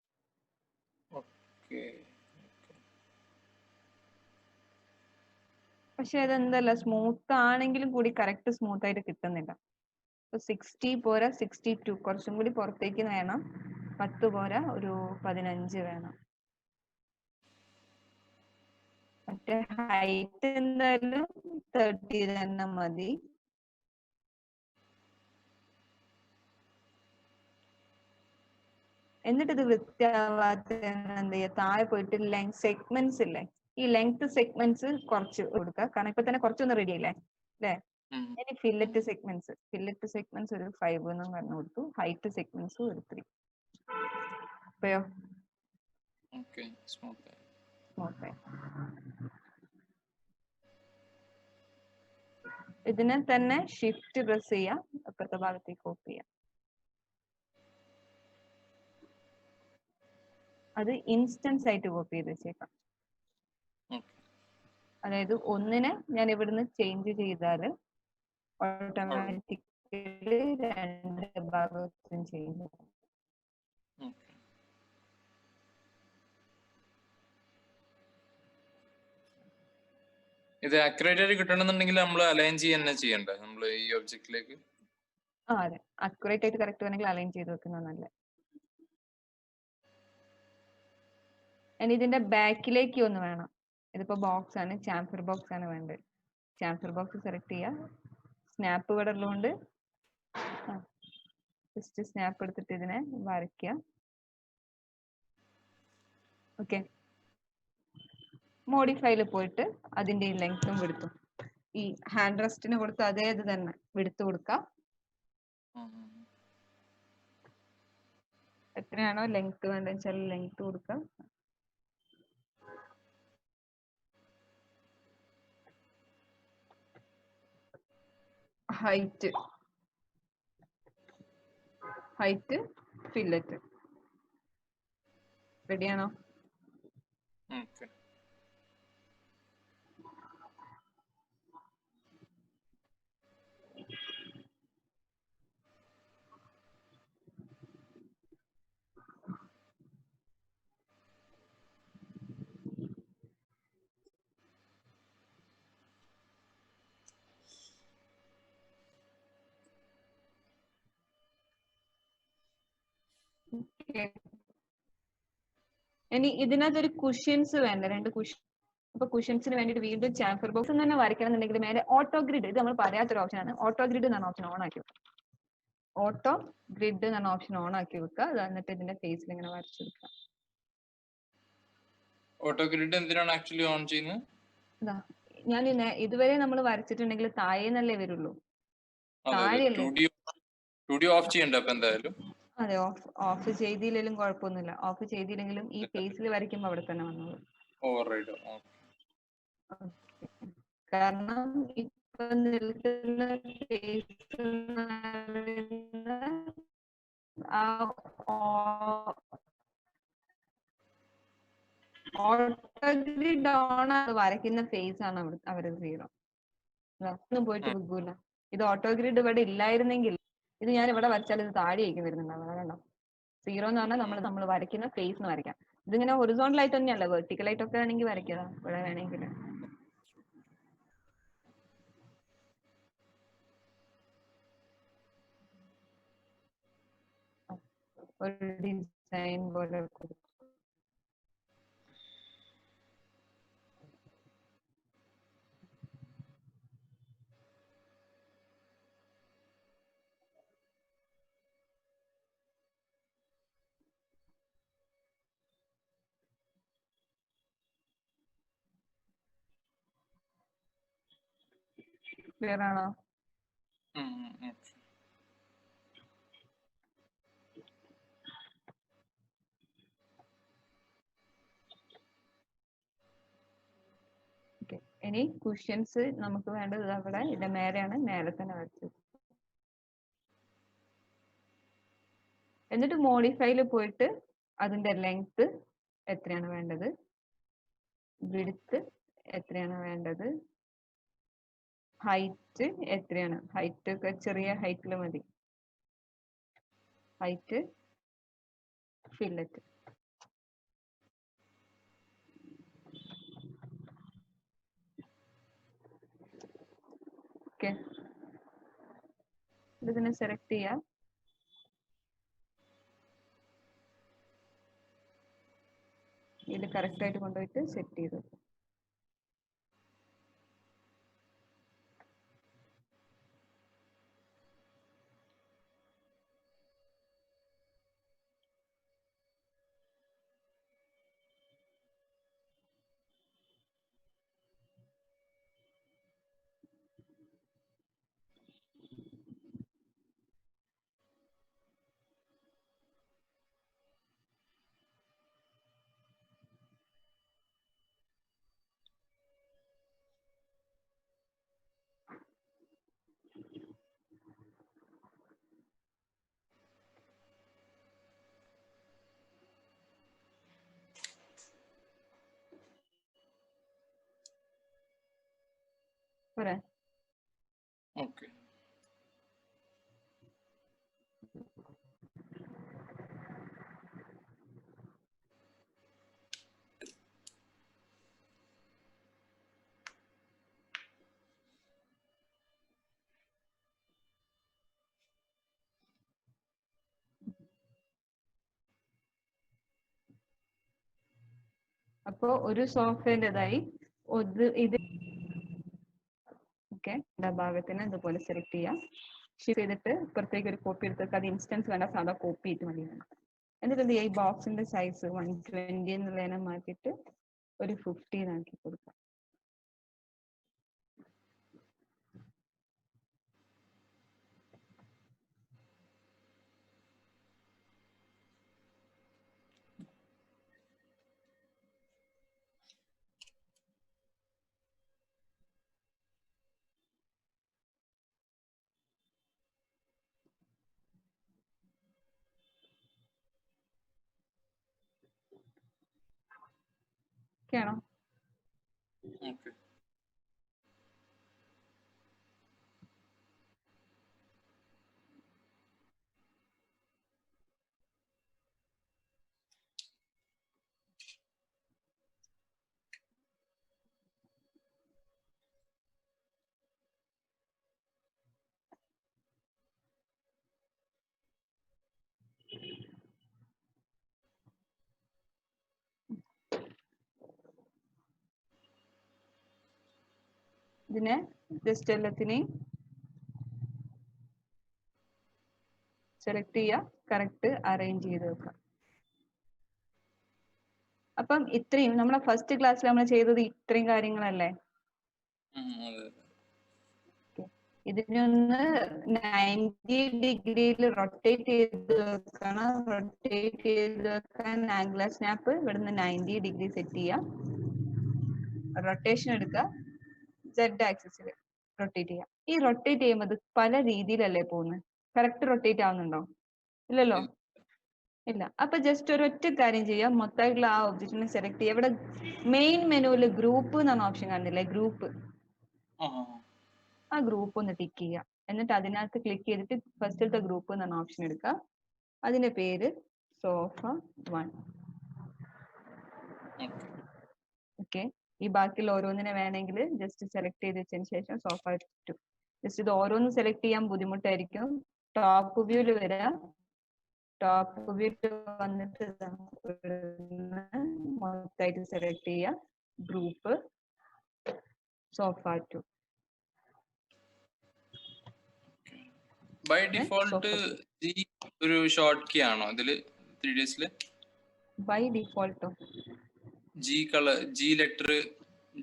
പക്ഷെ അതെന്തല്ല, സ്മൂത്ത് ആണെങ്കിലും കൂടി കറക്റ്റ് സ്മൂത്ത് ആയിട്ട് കിട്ടുന്നില്ല. 60 പോരാ, 62 കുറച്ചും കൂടി പുറത്തേക്ക് വേണം. 10 പോരാ, ഒരു 15 വേണം. മറ്റേ ഹൈറ്റ് എന്തായാലും 30 തന്നെ മതി. എന്നിട്ട് ഇത് വൃത്തിയാവാത്ത എന്ത് ചെയ്യുക, താഴെ പോയിട്ട് ലെങ്ത് സെഗ്മെന്റ്സ് ഇല്ലേ, ഈ ലെങ്ത് സെഗ്മെന്റ്സ് കുറച്ച് കൊടുക്കുക. കാരണം ഇപ്പൊ തന്നെ കുറച്ചൊന്ന് റെഡി ആയില്ലേ അല്ലേ? ഇനി ഫില്ലറ്റ് സെഗ്മെന്റ്സ് ഒരു 5 എന്നും പറഞ്ഞു കൊടുത്തു. ഹൈറ്റ് സെഗ്മെന്റ്സ് ഒരു 3. അപ്പയോ സ്മൂത്ത് ആയി. ഇതിനെ തന്നെ ഷിഫ്റ്റ് പ്രസ് ചെയ്യാം, അപ്പുറത്തെ ഭാഗത്തേക്ക് കോപ്പി ചെയ്യാം. അത് ഇൻസ്റ്റൻസ് ആയിട്ട് കോപ്പി ചെയ്ത് വെച്ചേക്കാം. അതായത് ഒന്നിനെ ഞാൻ ഇവിടുന്ന് ചേഞ്ച് ചെയ്താല് ഓട്ടോമാറ്റിക്കലി രണ്ട് ഭാഗത്തും ചേഞ്ച്. ഇത് അക്യുറേറ്റ് ആയിട്ട് കിട്ടണമെന്നുണ്ടെങ്കിൽ നമ്മൾ അലൈൻ ചെയ്യണ്ടേ നമ്മൾ ഈ ഒബ്ജക്റ്റിലേക്ക്? അതെ, അക്യുറേറ്റ് ആയിട്ട് കറക്റ്റ് വേണമെങ്കിൽ അലൈൻ ചെയ്ത് വെക്കുന്നത് നല്ലത്. ഇനി ഇതിന്റെ ബാക്കിലേക്ക് ഒന്ന് വേണം. ഇതിപ്പോ ബോക്സ് ആണ്, ചാംഫർ ബോക്സ് ആണ് വേണ്ടത്. ചാംഫർ ബോക്സ് സെലക്ട് ചെയ്യുക. സ്നാപ്പ് ഇവിടെ ഉള്ളതുകൊണ്ട് ജസ്റ്റ് സ്നാപ്പ് എടുത്തിട്ട് ഇതിനെ വരയ്ക്കുക. ഓക്കെ, മോഡിഫൈയിൽ പോയിട്ട് അതിന്റെ ലെങ്ത്തും എടുത്തു ഈ ഹാൻഡ് റെസ്റ്റിന് കൊടുത്ത അതേ ഇത് തന്നെ വിടുത്ത് കൊടുക്കാം. എത്രയാണോ ലെങ്ത് വേണ്ടതെന്ന് വെച്ചാൽ ലെങ്ത് കൊടുക്കാം. Height fillet. റെഡിയാണോ? ഓക്കെ. ഇനി ഇതിനകത്തൊരു കുഷ്യൻസ് വേണ്ട, 2 കുഷ്യൻ. അപ്പൊ കുഷ്യൻസിന് വേണ്ടിട്ട് വീണ്ടും ചാംഫർ ബോക്സ് തന്നെ വരയ്ക്കണം എന്നുണ്ടെങ്കിൽ മേലെ ഓട്ടോ ഗ്രിഡ്, ഇത് നമ്മൾ പറയാത്തൊരു ഓപ്ഷനാണ്. ഓട്ടോ ഗ്രിഡ് എന്നാണ് ഓപ്ഷൻ ഓൺ ആക്കി വെക്കുക. ഓട്ടോ ഗ്രിഡ് എന്നാണ് ഓപ്ഷൻ ഓൺ ആക്കി വെക്കുക. അത് എന്നിട്ട് ഇതിന്റെ ഫേസിൽ ഇങ്ങനെ വരച്ചെടുക്കുക. ഓട്ടോ ഗ്രിഡ് എന്തിനാണ് ആക്ച്വലി ഓൺ ചെയ്യുന്നത്? ഞാൻ ഇതുവരെ നമ്മൾ വരച്ചിട്ടുണ്ടെങ്കിൽ താഴേന്നല്ലേ വരുള്ളൂ, താഴെയല്ലേ. 2D ഓഫ് ചെയ്യണ്ട അപ്പൊ എന്തായാലും. അതെ, ഓഫ് ചെയ്തില്ലെങ്കിലും കുഴപ്പമൊന്നുമില്ല. ഓഫ് ചെയ്തില്ലെങ്കിലും ഈ ഫേസിൽ വരയ്ക്കുമ്പോ അവിടെ തന്നെ വന്നോളൂ. ഓവർറൈഡ്. കാരണം ഇപ്പൊ നിൽക്കുന്ന ഓട്ടോഗ്രിഡ് ഓൺ വരയ്ക്കുന്ന ഫേസ് ആണ് അവര് 0. ഒന്നും പോയിട്ട് വിൽക്കൂല. ഇത് ഓട്ടോഗ്രിഡ് ഇവിടെ ഇല്ലായിരുന്നെങ്കിൽ ഇത് ഞാൻ ഇവിടെ വരച്ചാൽ ഇത് താഴെയായിരിക്കും വരുന്നുണ്ടാവുക. കണ്ടോ? 0 എന്ന് പറഞ്ഞാൽ നമ്മൾ വരയ്ക്കുന്ന ഫേസ് എന്ന് വരയ്ക്കാം. ഇതിങ്ങനെ ഹൊറിസോണ്ടൽ ആയിട്ട് തന്നെയല്ല, വെർട്ടിക്കൽ ആയിട്ടൊക്കെ വേണമെങ്കിൽ വരയ്ക്കാം. ഇവിടെ വേണമെങ്കിൽ ഒരു ഡിസൈൻ പോലെ കൊടുക്കും. ക്ലിയർ ആണോ? ഇനി കുഷ്യൻസ് നമുക്ക് വേണ്ടത് അവിടെ ഇതിന്റെ മേലെയാണ്, മേലെ തന്നെ വരച്ചത്. എന്നിട്ട് മോഡിഫൈയിൽ പോയിട്ട് അതിന്റെ ലെങ്ത് എത്രയാണ് വേണ്ടത്, വിഡ്ത്ത് എത്രയാണ് വേണ്ടത്, ഹൈറ്റ് എത്രയാണ്, ഹൈറ്റ് ഒക്കെ ചെറിയ ഹൈറ്റിൽ മതി, ഹൈറ്റ് ഫില്ലറ്റ്. ഓക്കെ, ഇതിനെ സെലക്ട് ചെയ്യാം. ഇത് കറക്റ്റ് ആയിട്ട് കൊണ്ടുപോയിട്ട് സെറ്റ് ചെയ്തു. പോരെ? ഓക്കെ. അപ്പോ ഒരു സോഫ്റ്റ്വെയറിൻ്റെതായി ഇത് ഓക്കെ, ഭാഗത്തിന് ഇതുപോലെ സെലക്ട് ചെയ്യാം. ഷിഫ്റ്റ് ചെയ്തിട്ട് ഇപ്പുറത്തേക്ക് ഒരു കോപ്പി എടുത്തിട്ട് അത് ഇൻസ്റ്റൻസ് വേണ്ട, സാധാ കോപ്പി ആയിട്ട് മതി. എന്നിട്ട് എന്ത് ചെയ്യാം, ഈ ബോക്സിന്റെ സൈസ് 120 എന്നുള്ളതിനെ മാറ്റിയിട്ട് ഒരു 15 ആക്കി കൊടുക്കാം. ഓക്കെ ആണോ? ഓക്കെ. ഇതിനെ ജസ്റ്റ് എല്ലാത്തിനെയും സെലക്ട് ചെയ്യുക, കറക്റ്റ് അറേഞ്ച് ചെയ്ത് വെക്കുക. അപ്പം ഇത്രയും നമ്മളെ ഫസ്റ്റ് ക്ലാസ്സിൽ നമ്മൾ ചെയ്തത് ഇത്രയും കാര്യങ്ങളല്ലേ? ഇതിനൊന്ന് 90 ഡിഗ്രിയിൽ റൊട്ടേറ്റ് ചെയ്ത് വെക്കണം. റൊട്ടേറ്റ് ചെയ്ത് വെക്കാൻ ആംഗുലർ സ്നാപ്പ് ഇവിടുന്ന് 90 ഡിഗ്രി സെറ്റ് ചെയ്യാം. റൊട്ടേഷൻ എടുക്കുക, Z ആക്സിസിൽ റൊട്ടേറ്റ് ചെയ്യാം. ഈ റൊട്ടേറ്റ് ചെയ്യുമ്പോൾ ഇത് പല രീതിയിലല്ലേ പോകുന്നത്? കറക്റ്റ് റൊട്ടേറ്റ് ആവുന്നുണ്ടോ? ഇല്ലല്ലോ. ഇല്ല. അപ്പൊ ജസ്റ്റ് ഒരൊറ്റ കാര്യം ചെയ്യാം, മൊത്തമായിട്ടുള്ള ആ ഒബ്ജക്റ്റിനെ സെലക്ട് ചെയ്യുക. ഇവിടെ മെയിൻ മെനുവിൽ ഗ്രൂപ്പ് എന്നാണ് ഓപ്ഷൻ കാണുന്നില്ലേ? ഗ്രൂപ്പ്. ആ ഗ്രൂപ്പ് ഒന്ന് ടിക്ക് ചെയ്യുക. എന്നിട്ട് അതിനകത്ത് ക്ലിക്ക് ചെയ്തിട്ട് ഫസ്റ്റിലത്തെ ഗ്രൂപ്പ് എന്നാണ് ഓപ്ഷൻ എടുക്കുക. അതിന്റെ പേര് സോഫ 1. ഓക്കെ. ഈ ബാക്കിയുള്ള ഓരോന്നിനെ വേണമെങ്കിൽ ജസ്റ്റ് സെലക്ട് ചെയ്ത് വെച്ചതിന് ശേഷം സോഫ 2. ജസ്റ്റ് ഇത് ഓരോന്നും സെലക്ട് ചെയ്യാൻ ബുദ്ധിമുട്ടായിരിക്കും. ടോപ്പ് വ്യൂല് വരിക. ടോപ്പ് വ്യൂല് വന്നിട്ട് മൊത്തമായിട്ട് സെലക്ട് ചെയ്യുക. Group sofa 2. By default G ഒരു ഷോർട്ട് കീ ആണോ ഇതില് 3ds? ബൈ ഡിഫോൾട്ടോ? ജി ലെറ്റർ,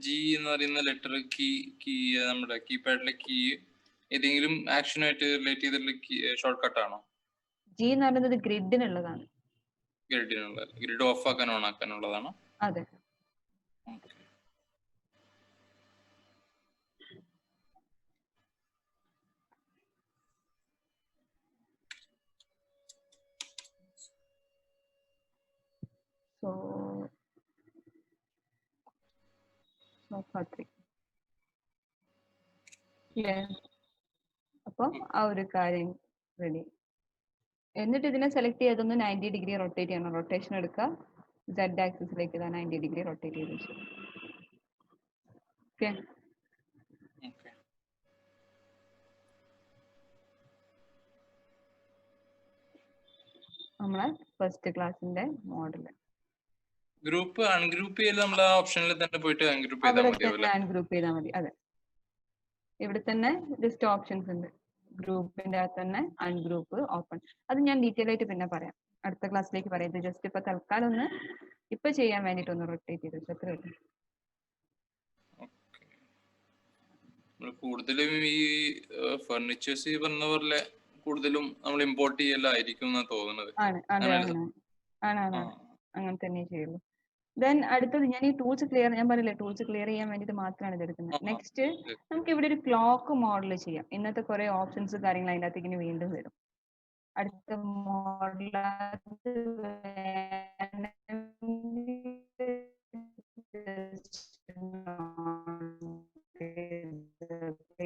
ജി എന്ന് പറയുന്ന ലെറ്റർ കീ നമ്മുടെ കീപാഡിലെ കീ ഏതെങ്കിലും ആക്ഷനുമായിട്ട് റിലേറ്റ് ചെയ്തിട്ടുള്ള ഷോർട്ട് കട്ട് ആണോ? ജി എന്ന് പറയുന്നത് ഗ്രിഡിനുള്ളതാണ്. ഗ്രിഡ് ഓഫ് ആക്കാൻ ഓൺ ആക്കാനുള്ളതാണോ? അതെ. സോഫ 3. അപ്പൊ ആ ഒരു കാര്യം റെഡി. എന്നിട്ട് ഇതിനെ സെലക്ട് ചെയ്തൊന്ന് 90 ഡിഗ്രി റൊട്ടേറ്റ് ചെയ്യണം. റൊട്ടേഷൻ എടുക്കുക, Z ആക്സിസിലേക്ക് 90 ഡിഗ്രി റൊട്ടേറ്റ് ചെയ്ത് വെച്ചു. ഓക്കെ. നമ്മളെ ഫസ്റ്റ് ക്ലാസിന്റെ മോഡൽ. ഗ്രൂപ്പ് അൺഗ്രൂപ്പ് ചെയ്ത് നമ്മൾ ആ ഓപ്ഷനിൽ തന്നെ പോയിട്ട് അൺഗ്രൂപ്പ് ചെയ്താൽ മതി. അവിടെ അൺഗ്രൂപ്പ് ചെയ്താൽ മതി. അതെ, ഇവിടെ തന്നെ ലിസ്റ്റ് ഓപ്ഷൻസ് ഉണ്ട്. ഗ്രൂപ്പിന്റെ അകത്ത് തന്നെ അൺഗ്രൂപ്പ്, ഓപ്പൺ. അത് ഞാൻ ഡീറ്റെയിൽ ആയിട്ട് പിന്നെ പറയാം, അടുത്ത ക്ലാസ്സിലേക്ക് പറയാം. ഇത് ജസ്റ്റ് ഇപ്പൊ തൽക്കാലം ഒന്ന് ഇപ്പൊ ചെയ്യാൻ വേണ്ടിട്ട് ഒന്ന് റൊട്ടേറ്റ് ചെയ്ത് വെച്ചു. കൂടുതലും ഈ ഫർണിച്ചേഴ്സ് പറഞ്ഞ പോലെ കൂടുതലും നമ്മൾ ഇമ്പോർട്ട് ചെയ്യലായിരിക്കും എന്നാ തോന്നുന്നത്. അങ്ങനെ തന്നെ ചെയ്യുള്ളൂ. ദെൻ അടുത്തത് ഞാൻ ഈ ടൂൾസ് ക്ലിയർ, ഞാൻ പറയില്ലേ ടൂൾസ് ക്ലിയർ ചെയ്യാൻ വേണ്ടിട്ട് മാത്രമാണ് ഇത് എടുക്കുന്നത്. നെക്സ്റ്റ് നമുക്ക് ഇവിടെ ഒരു ക്ലോക്ക് മോഡൽ ചെയ്യാം. ഇന്നത്തെ കുറെ ഓപ്ഷൻസ് കാര്യങ്ങൾ അതിൻ്റെ അകത്തേക്ക് വീണ്ടും വരും. അടുത്ത മോഡൽ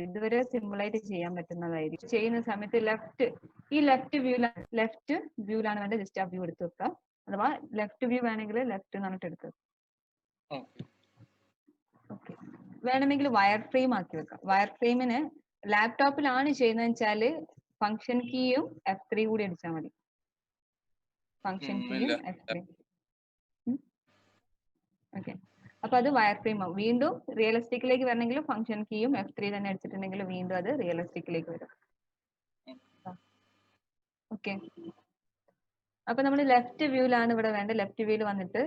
ഇതുവരെ സിമ്പിൾ ആയിട്ട് ചെയ്യാൻ പറ്റുന്നതായിരിക്കും. ചെയ്യുന്ന സമയത്ത് ലെഫ്റ്റ് വ്യൂലാണ് വേണ്ടത്. ജസ്റ്റ് ആ വ്യൂ എടുത്ത് വെക്കുക. അഥവാ ലെഫ്റ്റ് വ്യൂ വേണമെങ്കിൽ ലെഫ്റ്റ് എന്ന് പറഞ്ഞിട്ട് എടുക്കുക. ഓക്കെ. വേണമെങ്കിൽ വയർ ഫ്രെയിം ആക്കി വെക്കാം. വയർ ഫ്രെയിമിന് ലാപ്ടോപ്പിലാണ് ചെയ്യുന്നത് വെച്ചാല് ഫംഗ്ഷൻ കീയും F3 കൂടി അടിച്ചാൽ മതി. ഫംഗ്ഷൻ കീയും F3. ഓക്കെ. അപ്പൊ അത് വയർ ഫ്രെയിം ആവും. വീണ്ടും റിയലിസ്റ്റിക്കിലേക്ക് വരണമെങ്കിൽ ഫംഗ്ഷൻ കീയും F3 തന്നെ അടിച്ചിട്ടുണ്ടെങ്കിൽ വീണ്ടും അത് റിയലിസ്റ്റിക്കിലേക്ക് വരും. ഓക്കെ. അപ്പൊ നമ്മൾ ലെഫ്റ്റ് വ്യൂലാണ് ഇവിടെ വേണ്ടത്. ലെഫ്റ്റ് വ്യൂല് വന്നിട്ട്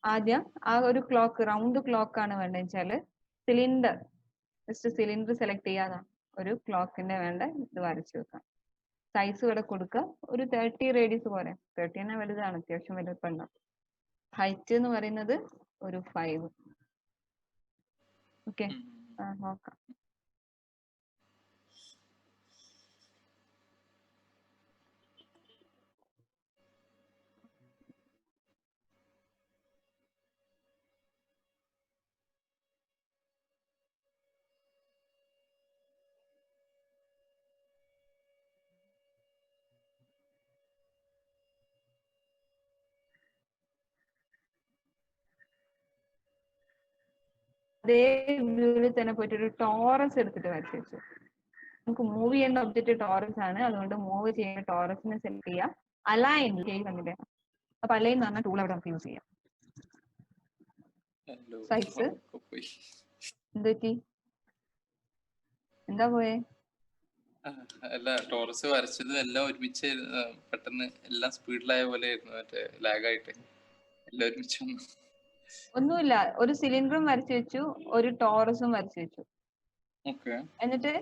ആദ്യം ആ ഒരു ക്ലോക്ക്, റൗണ്ട് ക്ലോക്ക് ആണ് വേണ്ടത് വെച്ചാല് സിലിണ്ടർ, ജസ്റ്റ് സിലിണ്ടർ സെലക്ട് ചെയ്യാതെ ഒരു ക്ലോക്കിന്റെ വേണ്ട ഇത് വരച്ചു വെക്കാം. സൈസ് ഇവിടെ കൊടുക്കുക, ഒരു 30 റേഡിയസ് പോലെ. 30 തന്നെ വലുതാണ്, അത്യാവശ്യം വലുപ്പമുണ്ടാവും. ഹൈറ്റ് എന്ന് പറയുന്നത് ഒരു 5. ഓക്കെ, നോക്കാം. അതേ വ്യൂവിൽ തന്നെ പോയിട്ട് ഒരു ടോറസ് എടുത്തിട്ട് വരച്ചു വെച്ചു. നമുക്ക് മൂവ് ചെയ്യേണ്ട ഒബ്ജക്റ്റ് ടോറസ് ആണ്, അതുകൊണ്ട് മൂവ് ചെയ്യുന്ന ടോറസിനെ സെലക്ട് ചെയ്യാം. അലൈൻ ചെയ്യുന്നുണ്ട്. അപ്പൊ അലൈൻ എന്ന് പറഞ്ഞ ടൂൾ അവിടെ നമുക്ക് യൂസ് ചെയ്യാം. സൈസ് എന്തുപറ്റി, എന്താ പോയേ? അല്ല, ടോറസ് വരച്ചതും എല്ലാം ഒരുമിച്ച് പെട്ടെന്ന് എല്ലാം സ്പീഡിലായ പോലെ ആയിരുന്നു, മറ്റേ ലാഗായിട്ട് എല്ലാം ഒരുമിച്ച് വന്നു. ഒന്നുമില്ല, ഒരു സിലിണ്ടറും വരച്ചു വെച്ചു, ഒരു ടോറസും വരച്ചു വെച്ചു. എന്നിട്ട്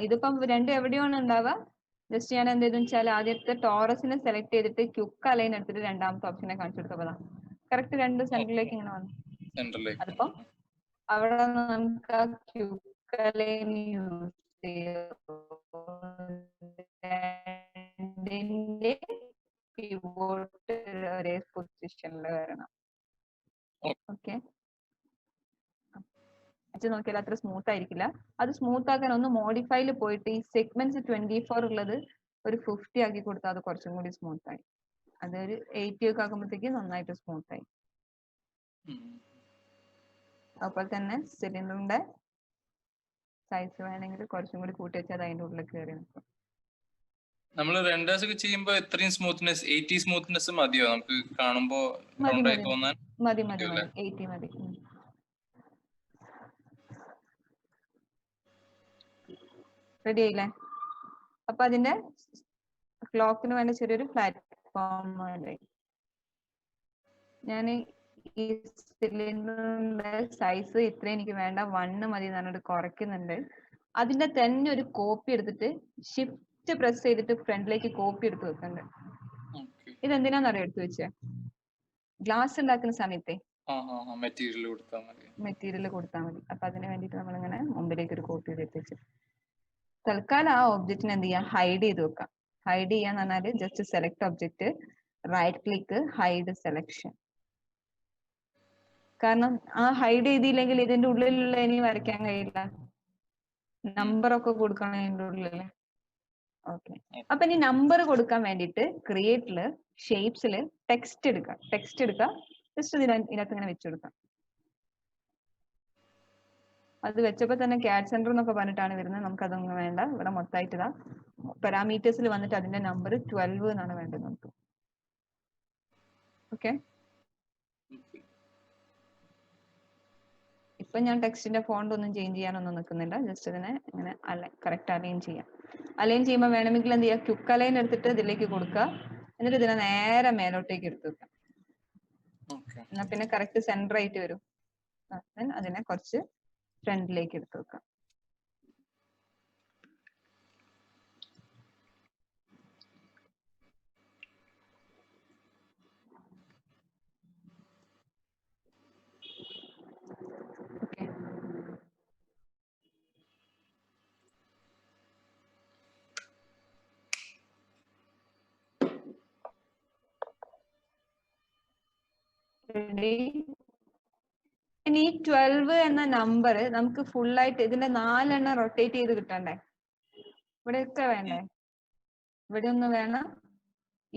ഇതിപ്പം രണ്ടും എവിടെയാണ് ഉണ്ടാവുക? ജസ്റ്റ് ഞാൻ എന്ത് ചെയ്തെന്ന് വെച്ചാൽ ആദ്യത്തെ ടോറസിനെ സെലക്ട് ചെയ്തിട്ട് ക്യുക്ക് അലൈൻ എടുത്തിട്ട് രണ്ടാമത്തെ ഓപ്ഷനെ കാണിച്ചു കൊടുത്തപ്പോഴാ കറക്റ്റ് രണ്ട് സെന്ററിലേക്ക് ഇങ്ങനെ വന്നു. അതിപ്പോ അവിടെ നമുക്ക് ആ ക്യുക്ക് അലൈൻ യൂസ് രണ്ടിന്റെ പിവോട്ട് ഒരേ പൊസിഷനിൽ വരണം. ഓക്കെ, നോക്കിയാൽ അത്ര സ്മൂത്ത് ആയിരിക്കില്ല. അത് സ്മൂത്ത് ആക്കാൻ ഒന്ന് മോഡിഫൈയിൽ പോയിട്ട് ഈ സെഗ്മെന്റ്സ് 24 ഉള്ളത് ഒരു 50 ആക്കി കൊടുത്താൽ അത് കുറച്ചും കൂടി സ്മൂത്ത് ആയി. അതൊരു 80 ഒക്കെ ആക്കുമ്പോഴത്തേക്ക് നന്നായിട്ട് സ്മൂത്ത് ആയി. അതുപോലെ തന്നെ സിലിണ്ടറിന്റെ സൈസ് വേണമെങ്കിൽ കുറച്ചും കൂടി കൂട്ടി വെച്ചാൽ അതിന്റെ ഉള്ളിൽ കയറി നിൽക്കും. നമ്മൾ റെൻഡേഴ്സ് ഒക്കെ ചെയ്യുമ്പോൾ എത്രയും സ്മൂത്ത്നെസ് 80 സ്മൂത്ത്നെസ് മതിയോ നമുക്ക് കാണുമ്പോൾ റൗണ്ട് ആയി തോന്നാൻ? മതി 80 മതി. റെഡി ആയില്ലേ? അപ്പൊ അതിന്റെ ക്ലോക്കിന് വേണ്ട ചെറിയൊരു പ്ലാറ്റ്ഫോം ഞാൻ ഈ സിലിണ്ടറിന്റെ സൈസ് ഇത്ര എനിക്ക് വേണ്ട 1 മതി എന്ന് പറഞ്ഞിട്ട് കുറയ്ക്കുന്നുണ്ട്. അതിന്റെ തന്നെ ഒരു കോപ്പി എടുത്തിട്ട് ഷിഫ്റ്റ് പ്രസ് ചെയ്തിട്ട് ഫ്രണ്ടിലേക്ക് കോപ്പി എടുത്ത് വെക്കുന്നുണ്ട്. ഇതെന്തിനാന്നറിയോ എടുത്തു വെച്ചേ? ഗ്ലാസ് ഉണ്ടാക്കുന്ന സമയത്തെ മെറ്റീരിയൽ കൊടുത്താൽ മതി. അപ്പൊ അതിന് വേണ്ടിട്ട് നമ്മൾ ഇങ്ങനെ മുമ്പിലേക്ക് ഒരു കോപ്പി ചെയ്ത് വെച്ചു. തൽക്കാലം ആ ഒബ്ജക്റ്റിന് എന്ത് ചെയ്യാം, ഹൈഡ് ചെയ്ത് വെക്കാം. ഹൈഡ് ചെയ്യാന്ന് പറഞ്ഞാല് just select object, right click, hide selection. കാരണം ആ ഹൈഡ് ചെയ്തില്ലെങ്കിൽ ഇതിന്റെ ഉള്ളിലുള്ള ഇനി വരയ്ക്കാൻ കഴിയില്ല, നമ്പർ ഒക്കെ കൊടുക്കണം ഇതിന്റെ ഉള്ളില്. ഓക്കെ, അപ്പൊ ഇനി നമ്പർ കൊടുക്കാൻ വേണ്ടിട്ട് ക്രിയേറ്റില് ഷേപ്സില് ടെക്സ്റ്റ് എടുക്കാം. ജസ്റ്റ് ഇതിനകത്ത് ഇങ്ങനെ വെച്ചുകൊടുക്കാം. അത് വെച്ചപ്പോ തന്നെ ക്യാറ്റ് സെന്റർ എന്നൊക്കെ പറഞ്ഞിട്ടാണ് വരുന്നത്. നമുക്ക് അതൊന്നും വേണ്ട. ഇവിടെ മൊത്തമായിട്ട് ഇതാ പാരാമീറ്റേഴ്സിൽ വന്നിട്ട് അതിന്റെ നമ്പർ 12 എന്നാണ് വേണ്ടത് നമുക്ക്. ഓക്കെ, ഇപ്പൊ ഞാൻ ടെക്സ്റ്റിന്റെ ഫോണ്ട് ഒന്നും ചേഞ്ച് ചെയ്യാനൊന്നും നിൽക്കുന്നില്ല. ജസ്റ്റ് ഇതിനെ ഇങ്ങനെ കറക്റ്റ് അലൈൻ ചെയ്യാം. അലൈൻ ചെയ്യുമ്പോൾ വേണമെങ്കിൽ എന്ത് ചെയ്യാം, ക്യുക്ക് അലൈൻ എടുത്തിട്ട് ഇതിലേക്ക് കൊടുക്കുക. എന്നിട്ട് ഇതിനെ നേരെ മേലോട്ടേക്ക് എടുത്തു വെക്കാം. എന്നാ പിന്നെ കറക്റ്റ് സെന്റർ ആയിട്ട് വരും. അതിനെ കുറച്ച് ഫ്രണ്ടിലേക്ക് എടുത്തു വെക്കാം. ഇനി 12 എന്ന നമ്പർ നമുക്ക് ഫുൾ ആയിട്ട് ഇതിന്റെ 4 എണ്ണം റൊട്ടേറ്റ് ചെയ്ത് കിട്ടണ്ടേ? ഇവിടെയൊക്കെ വേണ്ടേ? ഇവിടെ ഒന്ന് വേണം,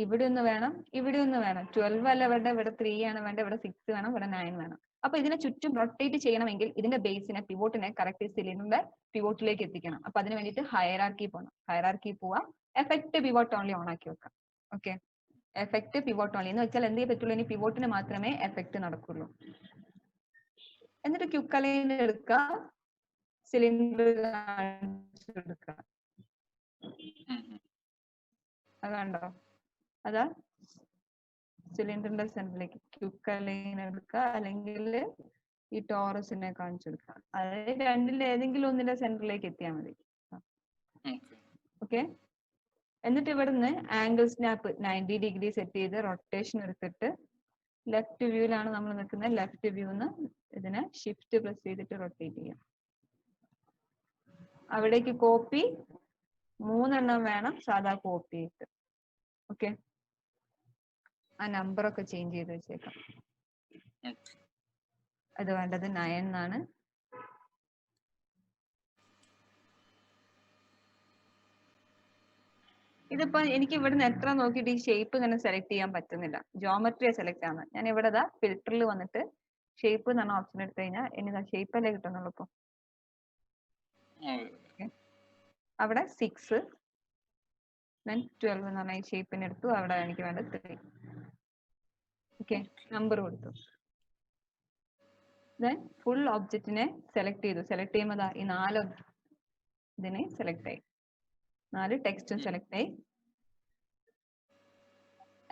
ഇവിടെ ഒന്ന് വേണം, ഇവിടെ ഒന്ന് വേണം. 12 അല്ല വേണ്ട, ഇവിടെ 3 ആണ് വേണ്ട, ഇവിടെ 6 വേണം, ഇവിടെ 9 വേണം. അപ്പൊ ഇതിനെ ചുറ്റും റൊട്ടേറ്റ് ചെയ്യണമെങ്കിൽ ഇതിന്റെ ബേസിനെ പിവോട്ടിനെ കറക്റ്റ് സിലിണ്ടറിന്റെ പിവോട്ടിലേക്ക് എത്തിക്കണം. അപ്പൊ അതിന് വേണ്ടിയിട്ട് ഹയറാർക്കി പോകണം. ഹയറാർക്കി പോവാ, എഫക്ട് പിവോട്ട് ഓൺലി ഓൺ ആക്കി വെക്കാം. ഓക്കെ, എഫക്ട് പിവോട്ട് ഓൺലി എന്ന് വെച്ചാൽ എന്തേ പറ്റുള്ളൂ, ഇനി പിവോട്ടിന് മാത്രമേ എഫക്ട് നടക്കുള്ളൂ. എന്നിട്ട് ക്യുക്ക് അലൈൻ എടുക്കുക, സിലിണ്ടർ എടുക്കുക. അത് കണ്ടോ? അതാ സിലിണ്ടറിന്റെ സെന്ററിലേക്ക് ക്യുക്ക് അലൈൻ എടുക്കുക, അല്ലെങ്കിൽ ഈ ടോറസിനെ കാണിച്ചെടുക്കുക. അതായത് രണ്ടിൽ ഏതെങ്കിലും ഒന്നിന്റെ സെന്ററിലേക്ക് എത്തിയാൽ മതി. ഓക്കെ, എന്നിട്ട് ഇവിടുന്ന് ആംഗിൾ സ്നാപ്പ് 90 ഡിഗ്രി സെറ്റ് ചെയ്ത് റൊട്ടേഷൻ എടുത്തിട്ട് ലെഫ്റ്റ് വ്യൂവിലാണ് നമ്മൾ നിൽക്കുന്നത്. ലെഫ്റ്റ് വ്യൂന്ന് ഇതിനെ ഷിഫ്റ്റ് പ്രസ് ചെയ്തിട്ട് റൊട്ടേറ്റ് ചെയ്യാം. അവിടേക്ക് കോപ്പി 3 എണ്ണം വേണം, സാധാ കോപ്പി ഇട്ട്. ഓക്കെ, ആ നമ്പർ ഒക്കെ ചേഞ്ച് ചെയ്ത് വെച്ചേക്കാം. അത് വേണ്ടത് 9 എന്നാണ്. ഇതിപ്പോ എനിക്ക് ഇവിടുന്ന് എത്ര നോക്കിയിട്ട് ഈ ഷേപ്പ് ഇങ്ങനെ സെലക്ട് ചെയ്യാൻ പറ്റുന്നില്ല. ജോമെട്രിയെ സെലക്ട് ആണ്. ഞാൻ ഇവിടെ ഫിൽറ്ററിൽ വന്നിട്ട് ഷേപ്പ് എന്ന് പറഞ്ഞ ഓപ്ഷൻ എടുത്തു കഴിഞ്ഞാൽ ഇനി ഷേപ്പ് അല്ലേ കിട്ടുന്നുള്ളൂ ഇപ്പൊ. അവിടെ 6 then 12 എന്ന് പറഞ്ഞ ഈ ഷേപ്പിന് എടുത്തു. അവിടെ എനിക്ക് വേണ്ട 3. ഓക്കെ, നമ്പർ കൊടുത്തു. then ഫുൾ ഒബ്ജക്റ്റിനെ സെലക്ട് ചെയ്തു. സെലക്ട് ചെയ്യുമ്പോൾ ഈ 4 ഇതിനെ സെലക്ട് ആയി, 4 ടെക്സ്റ്റും സെലക്ട് ആയി.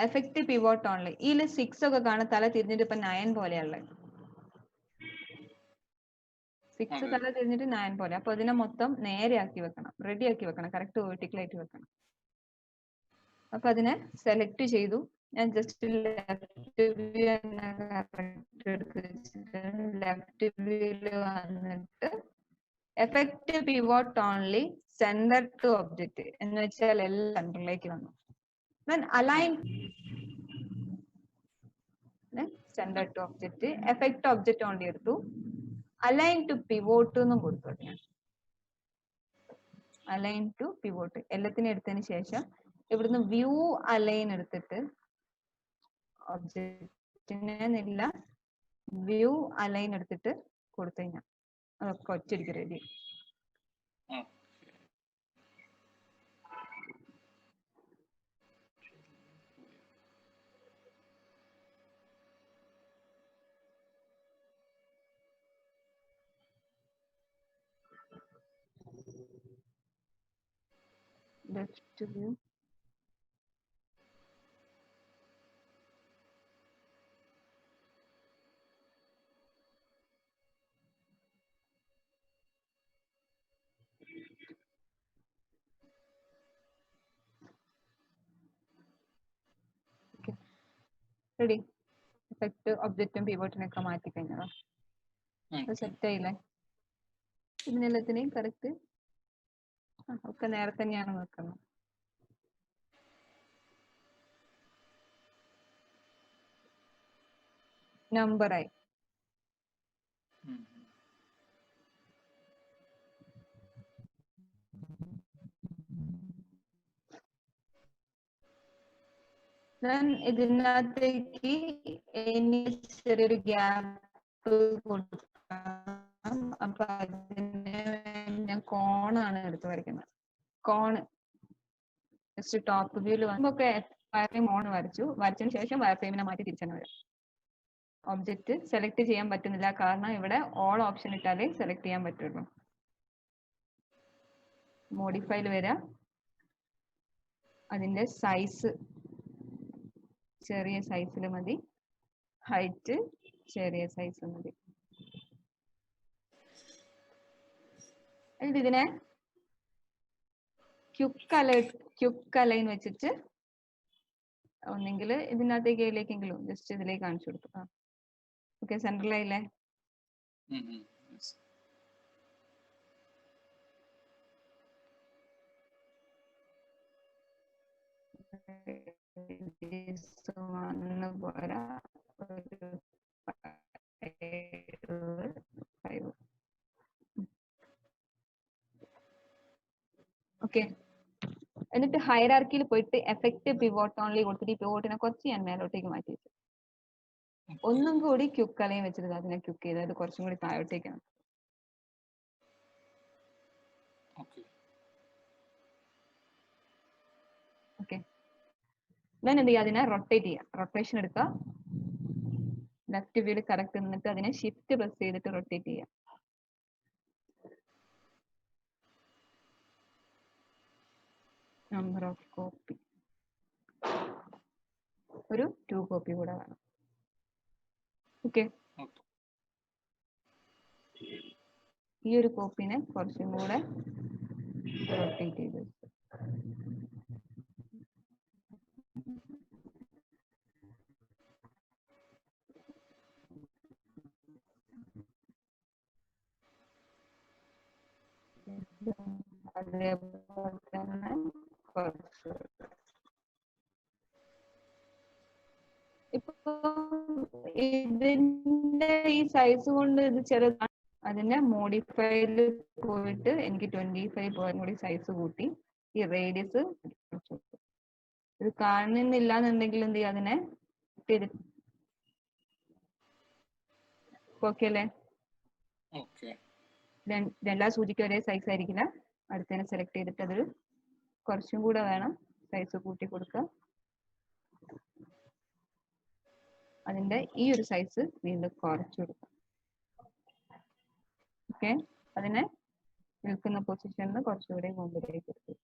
Effect pivot only. ഇതിൽ 6 ഒക്കെ കാണാൻ തല തിരിഞ്ഞിട്ട് ഇപ്പൊ 9 പോലെയുള്ളത്. 6 തല തിരിഞ്ഞിട്ട് 9 പോലെ. അപ്പൊ ഇതിനെ മൊത്തം നേരെ ആക്കി വെക്കണം, റെഡി ആക്കി വെക്കണം, കറക്റ്റ് വേർട്ടിക്കൽ ആയിട്ട് വെക്കണം. അപ്പൊ അതിനെ സെലക്ട് ചെയ്തു. ഞാൻ ജസ്റ്റ് ലെഫ്റ്റ് വ്യൂ ലെഫ്റ്റ് വ്യൂല് വന്നിട്ട് effect pivot only centre to object എന്ന് വെച്ചാൽ എല്ലാം സെന്ററിലേക്ക് വന്നു. then align centre to object, effect object only എടുത്തു. അലൈൻ ടു പിവോട്ട് എന്നും കൊടുത്തു. ഞാൻ അലൈൻ ടു പിവോട്ട് എല്ലാത്തിനും എടുത്തതിന് ശേഷം ഇവിടുന്ന് വ്യൂ അലൈൻ എടുത്തിട്ട് ഒബ്ജക്റ്റിനെന്നില്ല വ്യൂ അലൈൻ എടുത്തിട്ട് കൊടുത്തു കഴിഞ്ഞാൽ അതൊക്കെ ഒറ്റയ്ക്ക് ready. Left view. Okay. Ready? Effect ഒബ്ജക്റ്റും പിവോട്ടിനൊക്കെ മാറ്റി കഴിഞ്ഞതാ. സെറ്റ് ആയില്ലേ? ഇതിനെല്ലാത്തിനെയും കറക്റ്റ് ഒക്കെ നേരെ തന്നെയാണ് വെക്കുന്നത്. നമ്പറായി. ഇതിനകത്തേക്ക് ഇനി ചെറിയൊരു ഗ്യാപ്പ് കൊടുക്കാം. അപ്പൊ അതിന് ഞാൻ കോണാണ് എടുത്ത് വരയ്ക്കുന്നത്. കോണ് ജസ്റ്റ് ടോപ്പ് വ്യൂല് വന്നൊക്കെ വയർഫ്രെയിം ഓൺ വരച്ചതിന് ശേഷം വയർഫ്രെയിമിനെ മാറ്റി തിരിച്ചാണ് വരാം. ഒബ്ജക്റ്റ് സെലക്ട് ചെയ്യാൻ പറ്റുന്നില്ല, കാരണം ഇവിടെ ഓൾ ഓപ്ഷൻ ഇട്ടാലേ സെലക്ട് ചെയ്യാൻ പറ്റുള്ളൂ. മോഡിഫൈയിൽ വരാം. അതിന്റെ സൈസ് ചെറിയ സൈസിൽ മതി, ഹൈറ്റ് ചെറിയ സൈസ് മതി. എന്നിട്ട് ഇതിനെ ക്യുക്ക് അലൈൻ വെച്ചിട്ട് ഒന്നെങ്കിൽ ഇതിനകത്തേക്ക് ഇതിലേക്കെങ്കിലും ജസ്റ്റ് ഇതിലേക്ക് കാണിച്ചു കൊടുത്തു. ഓക്കെ, സെൻട്രലായില്ലേ? പോരാ, ഓക്കെ. എന്നിട്ട് ഹൈറാർക്കിയിൽ പോയിട്ട് എഫക്റ്റ് പിവോട്ട് ഓൺലി കൊടുത്തിട്ട് ഈ പിവോട്ടിനെ കുറച്ച് ഞാൻ മേലോട്ടേക്ക് മാറ്റി വെച്ചു. ഒന്നും കൂടി ക്യുക്ക് അലൈൻ വെച്ചിട്ട് അതിനെ ക്യുക്ക് ചെയ്തത് കുറച്ചും കൂടി താഴോട്ടേക്കാണ്. ഓക്കെ, ഞാൻ എന്ത് ചെയ്യാം, അതിനെ റൊട്ടേറ്റ് ചെയ്യാം. റൊട്ടേഷൻ എടുക്കുക, ലെഫ്റ്റ് വ്യൂല് കറക്റ്റ് നിന്നിട്ട് അതിനെ ഷിഫ്റ്റ് പ്രസ് ചെയ്തിട്ട് റൊട്ടേറ്റ് ചെയ്യാം. നമ്പർ ഓഫ് കോപ്പി ഒരു 2 കോപ്പി കൂടെ വേണം. ഓക്കെ, ഈ ഒരു കോപ്പിനെ കുറച്ചും കൂടെ റൊട്ടേറ്റ് ചെയ്ത് അതേപോലെ തന്നെ കുറച്ച് ഇപ്പൊ ഇതിന്റെ ഈ സൈസ് കൊണ്ട് ഇത് ചെറുതാണ്. അതിന്റെ മോഡിഫൈയിൽ പോയിട്ട് എനിക്ക് 25 പോയിന്റ് കൂടി സൈസ് കൂട്ടി ഈ റേഡിയസ് ഇത് കാണുന്നില്ല എന്നുണ്ടെങ്കിൽ എന്ത് ചെയ്യാം, അതിനെ ഓക്കെ അല്ലേ? ഓക്കെ. എല്ലാ സൂചിക്കും ഒരേ സൈസ് ആയിരിക്കില്ല. അടുത്തതിനെ സെലക്ട് ചെയ്തിട്ട് അത് കുറച്ചും കൂടെ വേണം സൈസ് കൂട്ടി കൊടുക്കുക. അതിന്റെ ഈ ഒരു സൈസ് വീണ്ടും കുറച്ചു കൊടുക്കുക. ഓക്കെ, അതിനെ നിൽക്കുന്ന പൊസിഷനിൽ കുറച്ചുകൂടെ മുമ്പിലേക്ക് എടുക്കുക.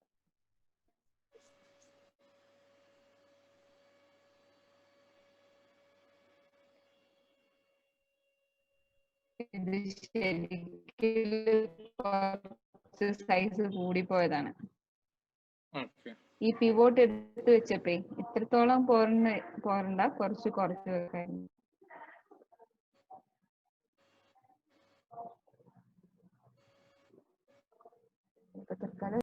ഇത് ശരിക്കും സൈസ് കൂടിപ്പോയതാണ്. ഈ പിവോട്ട് എടുത്ത് വെച്ചപ്പോ ഇത്രത്തോളം പോരണ്ട, കുറച്ച് വെക്കായിരുന്നു. തൽക്കാലം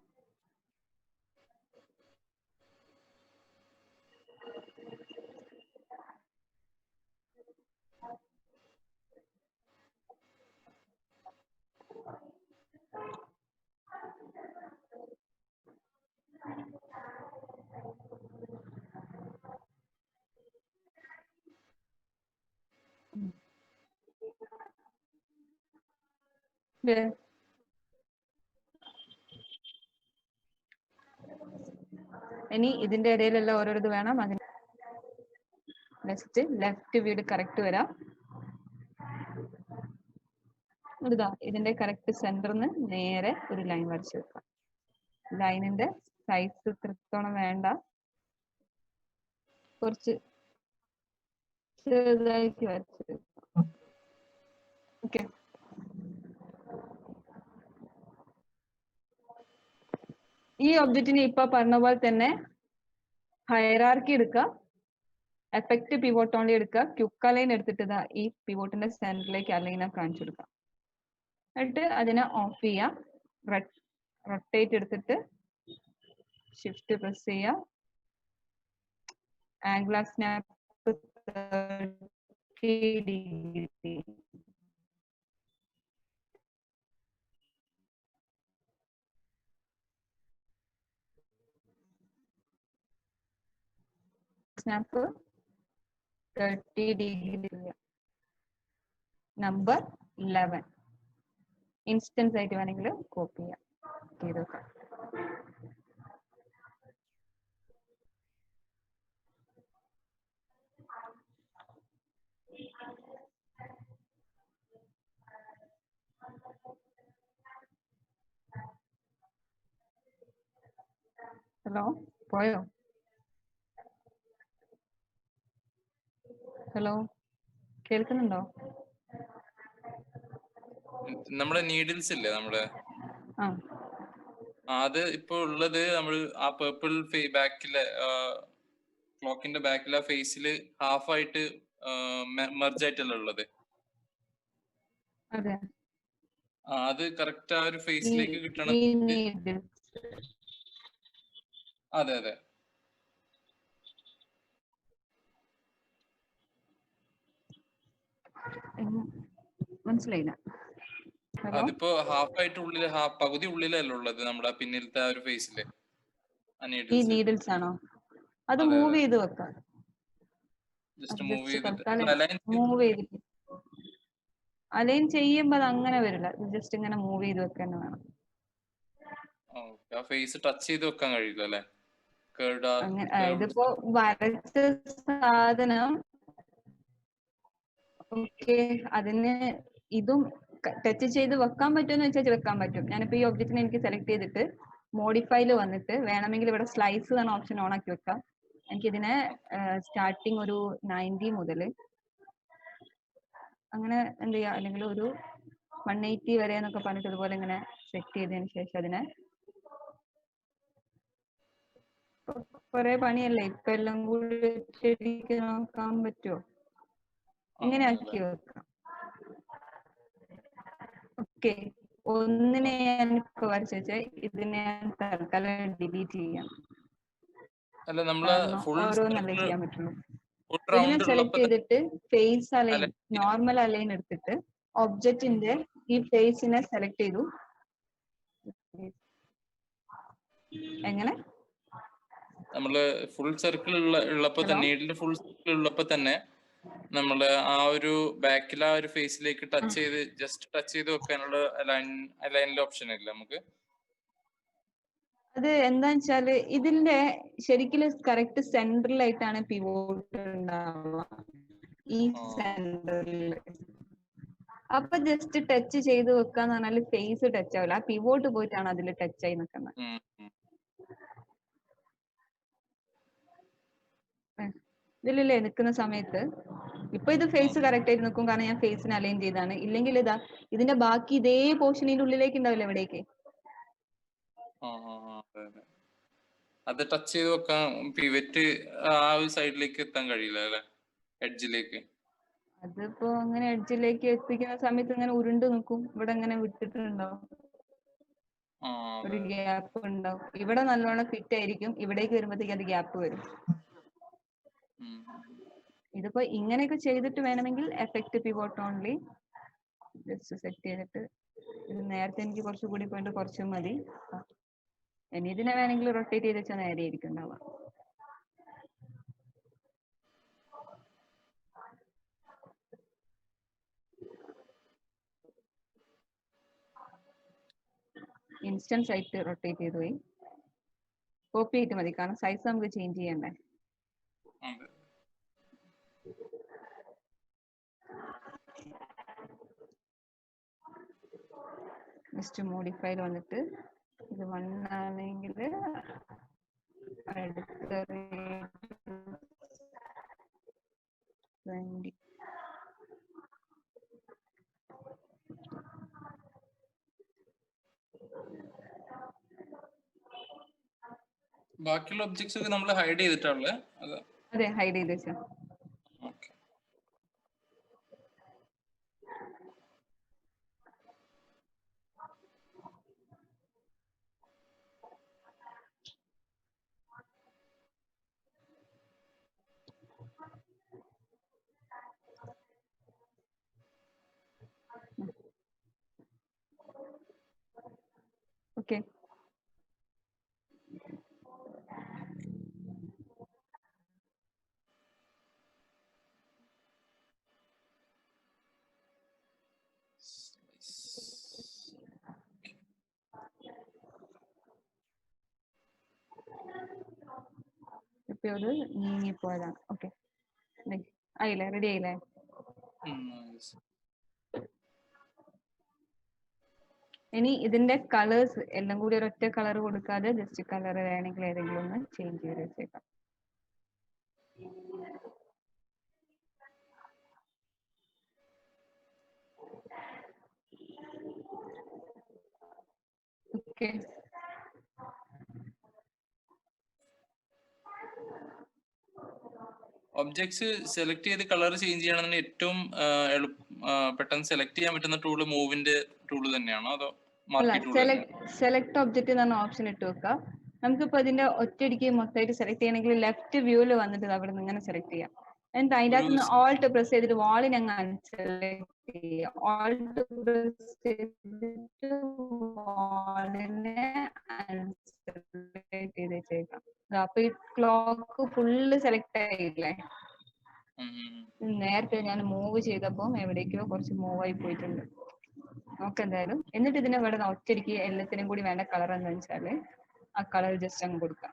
ഇനി ഇതിന്റെ ഇടയിലെല്ലാം ഓരോരുത് വേണം. അതിന് നെക്സ്റ്റ് ലെഫ്റ്റ് വീട് കറക്റ്റ് വരാം. ഇതാ ഇതിന്റെ കറക്റ്റ് സെന്ററിന്ന് നേരെ ഒരു ലൈൻ വരച്ചു വെക്കാം. ലൈനിന്റെ സൈസ് ഇത്രത്തോളം വേണ്ട, കുറച്ച് ചെറുതായിട്ട് വരച്ചു വെക്കാം. ഓക്കെ, ഈ ഒബ്ജക്റ്റിനെ ഇപ്പൊ പറഞ്ഞ പോലെ തന്നെ ഹൈറാർക്കി എടുക്കുക, എഫക്റ്റ് പിവോട്ട് ഓൺലി എടുക്കുക, ക്യുക്ക് അലൈൻ എടുത്തിട്ട് ഈ പിവോട്ടിന്റെ സെന്ററിലേക്ക് അലൈനെ കാണിച്ചു കൊടുക്കുക. എന്നിട്ട് അതിനെ ഓഫ് ചെയ്യാം. റൊട്ടേറ്റ് എടുത്തിട്ട് ഷിഫ്റ്റ് പ്രസ് ചെയ്യുക. Angular snap 30 degree. Snap 30 degree. Number 11 instance ആയിട്ട് വേണമെങ്കിൽ കോപ്പി ചെയ്യാം. ചെയ്തോക്കാം. ഹലോ, പോയോ? ഹലോ, കേൾക്കുന്നുണ്ടോ? നമ്മുടെ നീഡിൽസ് ഇല്ലേ നമ്മുടെ, അത് ഇപ്പൊ ഉള്ളത് നമ്മൾ ആ പേർപ്പിൾ ബാക്കിലെ ക്ലോക്കിന്റെ ബാക്കിലെ ഫേസിൽ ഹാഫ് ആയിട്ട് മെർജ് ആയിട്ടല്ല ഉള്ളത്. അത് കറക്റ്റ് ആ ഒരു ഫേസിലേക്ക് കിട്ടണം. അതെ അതെ, മനസ്സിലായില്ല. അതിപ്പോ ഹാഫ് ആയിട്ട് ഉള്ളില്, പകുതി ഉള്ളിലല്ല ഉള്ളത് നമ്മുടെ പിന്നിലത്തെ ആ ഒരു ഫേസില്. ഈ നീഡിൽസ് ആണോ? അത് മൂവ് ചെയ്ത് വെക്കാം. ജസ്റ്റ് മൂവ് ചെയ്തിട്ട് അലൈൻ ചെയ്യുമ്പോ അത് അങ്ങനെ വരില്ല. ജസ്റ്റ് ഇങ്ങനെ മൂവ് ചെയ്ത് വെക്കാൻ വേണം. ആ ഫേസ് ടച്ച് ചെയ്ത് വെക്കാൻ കഴിയില്ല അല്ലെ? ഇതിപ്പോ വരച്ച സാധനം ഓക്കെ, അതിന് ഇതും ടച്ച് ചെയ്ത് വെക്കാൻ പറ്റുമെന്ന് വെച്ചാൽ വെക്കാൻ പറ്റും. ഞാനിപ്പോ ഈ ഒബ്ജക്റ്റിനെ എനിക്ക് സെലക്ട് ചെയ്തിട്ട് മോഡിഫൈയിൽ വന്നിട്ട് വേണമെങ്കിൽ ഇവിടെ സ്ലൈസ് എന്ന ഓപ്ഷൻ ഓൺ ആക്കി വെക്കാം. എനിക്കിതിനെ സ്റ്റാർട്ടിങ് ഒരു 90 മുതൽ അങ്ങനെ എന്ത് ചെയ്യാം, അല്ലെങ്കിൽ ഒരു 180 വരെ എന്നൊക്കെ പറഞ്ഞിട്ട് ഇതുപോലെ ഇങ്ങനെ സെറ്റ് ചെയ്തതിന് ശേഷം അതിനെ കുറെ പണിയല്ലേ ഇപ്പൊ എല്ലാം കൂടി നോക്കാൻ പറ്റുമോ? ഇങ്ങനെ ആക്കി വെക്കാം. ഓക്കെ, ഒന്നിനെ ഞാൻ ഇപ്പൊ വരച്ച് വെച്ചാൽ ഇതിനെ ഞാൻ തൽക്കാലം ഡിലീറ്റ് ചെയ്യാം. ഓരോന്നല്ലേ ചെയ്യാൻ പറ്റുള്ളൂ. ഇതിനെ സെലക്ട് ചെയ്തിട്ട് ഫേസ് അലൈൻ, നോർമൽ അലൈൻ എടുത്തിട്ട് ഒബ്ജക്റ്റിന്റെ ഈ ഫേസിനെ സെലക്ട് ചെയ്തു. എങ്ങനെ നമ്മള് ഫുൾ സർക്കിൾ ഉള്ളപ്പോ തന്നെ, നീഡിൽ ഫുൾ സർക്കിൾ ഉള്ളപ്പോ തന്നെ നമ്മള് ആ ഒരു ബാക്കിൽ ആ ഒരു ഫേസിലേക്ക് ടച്ച് ചെയ്ത് ജസ്റ്റ് ടച്ച് ചെയ്ത് വെക്കാനുള്ള അലൈനിൽ ഓപ്ഷൻ ഇല്ല നമുക്ക്? അത് എന്താന്ന് വെച്ചാല് ഇതിന്റെ ശരിക്കും കറക്റ്റ് സെന്ററിലായിട്ടാണ് പിവോട്ട് ഉണ്ടാവുക, ഈ സെന്ററിൽ. അപ്പൊ ജസ്റ്റ് ടച്ച് ചെയ്ത് വെക്കാന്ന് പറഞ്ഞാല് ഫേസ് ടച്ച് ആവില്ല, ആ പിവോട്ട് പോയിട്ടാണ് അതിൽ ടച്ച് ആയി നിൽക്കുന്നത്. ഇതിലല്ലേ നിൽക്കുന്ന സമയത്ത് ഇപ്പൊ ഇത് ഫേസ് കറക്റ്റ് ആയിട്ട് നിൽക്കും, കാരണം ഞാൻ ഫേസിന് അലൈൻ ചെയ്താണ്. ഇല്ലെങ്കിൽ ഇതാ ഇതിന്റെ ബാക്കി ഇതേ പോർഷൻ ഇതിന്റെ ഉള്ളിലേക്ക് ഉണ്ടാവില്ല, എവിടേക്ക് അത് ടച്ച് ചെയ്ത് വെക്കാൻ പിവറ്റ് ആ ഒരു സൈഡിലേക്ക് എത്താൻ കഴിയില്ല അല്ലെ, എഡ്ജിലേക്ക്. അതിപ്പോ അങ്ങനെ എഡ്ജിലേക്ക് എത്തിക്കുന്ന സമയത്ത് ഇങ്ങനെ ഉരുണ്ട് നിൽക്കും, ഇവിടെ ഇങ്ങനെ വിട്ടിട്ടുണ്ടാവും, ഒരു ഗ്യാപ്പ് ഉണ്ടാവും. ഇവിടെ നല്ലോണം ഫിറ്റ് ആയിരിക്കും, ഇവിടേക്ക് വരുമ്പോഴത്തേക്ക് അത് ഗ്യാപ്പ് വരും. ഇതിപ്പോ ഇങ്ങനെയൊക്കെ ചെയ്തിട്ട് വേണമെങ്കിൽ effect pivot only just set ചെയ്തിട്ട്, ഇത് നേരത്തെ എനിക്ക് കുറച്ചുകൂടി പോയിട്ട് കുറച്ചും മതി. ഇനി ഇതിനെ വേണമെങ്കിൽ റൊട്ടേറ്റ് ചെയ്ത് വെച്ചാൽ നേരെ ആയിരിക്കും ഉണ്ടാവുക. ഇൻസ്റ്റൻസ് ആയിട്ട് റൊട്ടേറ്റ് ചെയ്ത് പോയി. കോപ്പി ആയിട്ട് മതി, കാരണം സൈസ് നമുക്ക് ചേഞ്ച് ചെയ്യണ്ടേ. ജസ്റ്റ് മോഡിഫൈയിൽ വന്നിട്ട് ഇത് 1 ആണെങ്കിൽ അടുത്ത 20. ബാക്കിയുള്ള ഒബ്ജക്ട്സ് ഒക്കെ നമ്മൾ ഹൈഡ് ചെയ്തിട്ടാണല്ലേ? അതെ, ഹൈഡ് ചെയ്ത് വെച്ചാ. ഓക്കെ, ഇപ്പൊ അത് നീങ്ങിപ്പോയതാണ്. ഓക്കെ, ആയില്ലേ, റെഡി ആയില്ലേ? ഇനി ഇതിന്റെ കളേഴ്സ് എല്ലാം കൂടി ഒരൊറ്റ കളർ കൊടുക്കാതെ ജസ്റ്റ് കളർ വേണമെങ്കിൽ ഏതെങ്കിലും ഒന്ന് ചേഞ്ച് ചെയ്ത് വെച്ചേക്കാം. ഓക്കെ, ഒബ്ജക്ട്സ് സെലക്ട് ചെയ്ത് കളർ ചേഞ്ച് ചെയ്യണമെന്ന് ഏറ്റവും പെട്ടെന്ന് സെലക്ട് ചെയ്യാൻ പറ്റുന്ന ടൂള് മൂവിന്റെ ടൂള് തന്നെയാണോ, അതോ മാർക്കി ടൂൾ? സെലക്ട് ഒബ്ജക്റ്റ് എന്ന് പറഞ്ഞ ഓപ്ഷൻ ഇട്ട് വെക്കാം. നമുക്കിപ്പോ ഇതിന്റെ ഒറ്റയടിക്ക് മൊത്തമായിട്ട് സെലക്ട് ചെയ്യണമെങ്കിൽ ലെഫ്റ്റ് വ്യൂവിൽ വന്നിട്ട് അവിടെ നിന്ന് ഇങ്ങനെ സെലക്ട് ചെയ്യാം. എന്നിട്ട് അതിന്റെ അകത്ത് നിന്ന് ഓൾട്ട് പ്രസ് ചെയ്തിട്ട് വാളിനെ അങ്ങ് അൺസെലക്ട് ചെയ്യാം. ഓൾട്ട് പ്രസ് ചെയ്തിട്ട് വാളിനെ അൺസെലക്ട് ചെയ്ത് വെച്ചേക്കാം. അപ്പൊ ഈ ക്ലോക്ക് ഫുള്ള് സെലക്ട് ആയില്ലേ? നേരത്തെ ഞാൻ മൂവ് ചെയ്തപ്പോ എവിടേക്കോ കുറച്ച് മൂവ് ആയി പോയിട്ടുണ്ട്. എന്തായാലും എന്നിട്ട് ഇതിനെ ഇവിടെ ഒറ്റയടിക്ക് എല്ലാത്തിനും കൂടി വേണ്ട കളർ എന്ന് വെച്ചാല് ആ കളർ ജസ്റ്റ് അങ്ങ് കൊടുക്കാം.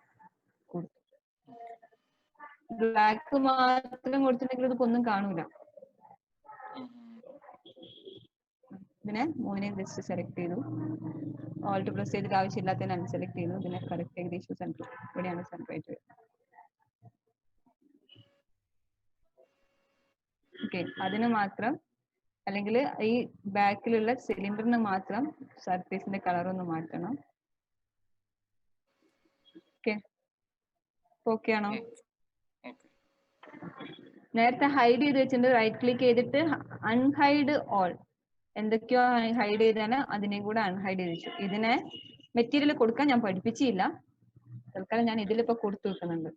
ബ്ലാക്ക് മാത്രം കൊടുത്തിട്ടുണ്ടെങ്കിൽ ഇതിപ്പോ ഒന്നും കാണൂല. ഇതിനെ മൂന്നിനെ ജസ്റ്റ് സെലക്ട് ചെയ്തു, ഓൾട്ട് പ്രസ് ചെയ്തിട്ട് ആവശ്യമില്ലാത്തതിനെ അൺസെലക്ട് ചെയ്തു. ഇതിനെ കറക്റ്റ് ഏകദേശം സെൻറ്റർ, ഇവിടെയാണ് സെൻറ്റർ ആയിട്ട് വരുന്നത്. ഓക്കെ, അതിന് മാത്രം, അല്ലെങ്കിൽ ഈ ബാക്കിലുള്ള സിലിണ്ടറിന് മാത്രം സർഫേസിന്റെ കളർ ഒന്ന് മാറ്റണം. ഓക്കെ, ഓക്കെ ആണോ? നേരത്തെ ഹൈഡ് ചെയ്ത് വെച്ചിട്ടുണ്ട്, റൈറ്റ് ക്ലിക്ക് ചെയ്തിട്ട് അൺഹൈഡ് ഓൾ, എന്തൊക്കെയോ ഹൈഡ് ചെയ്താണ് അതിനെയും കൂടെ അൺഹൈഡ് ചെയ്ത് വെച്ചു. ഇതിനെ മെറ്റീരിയൽ കൊടുക്കാൻ ഞാൻ പഠിപ്പിച്ചില്ല, തൽക്കാലം ഞാൻ ഇതിലിപ്പോ കൊടുത്തു വെക്കുന്നുണ്ട്.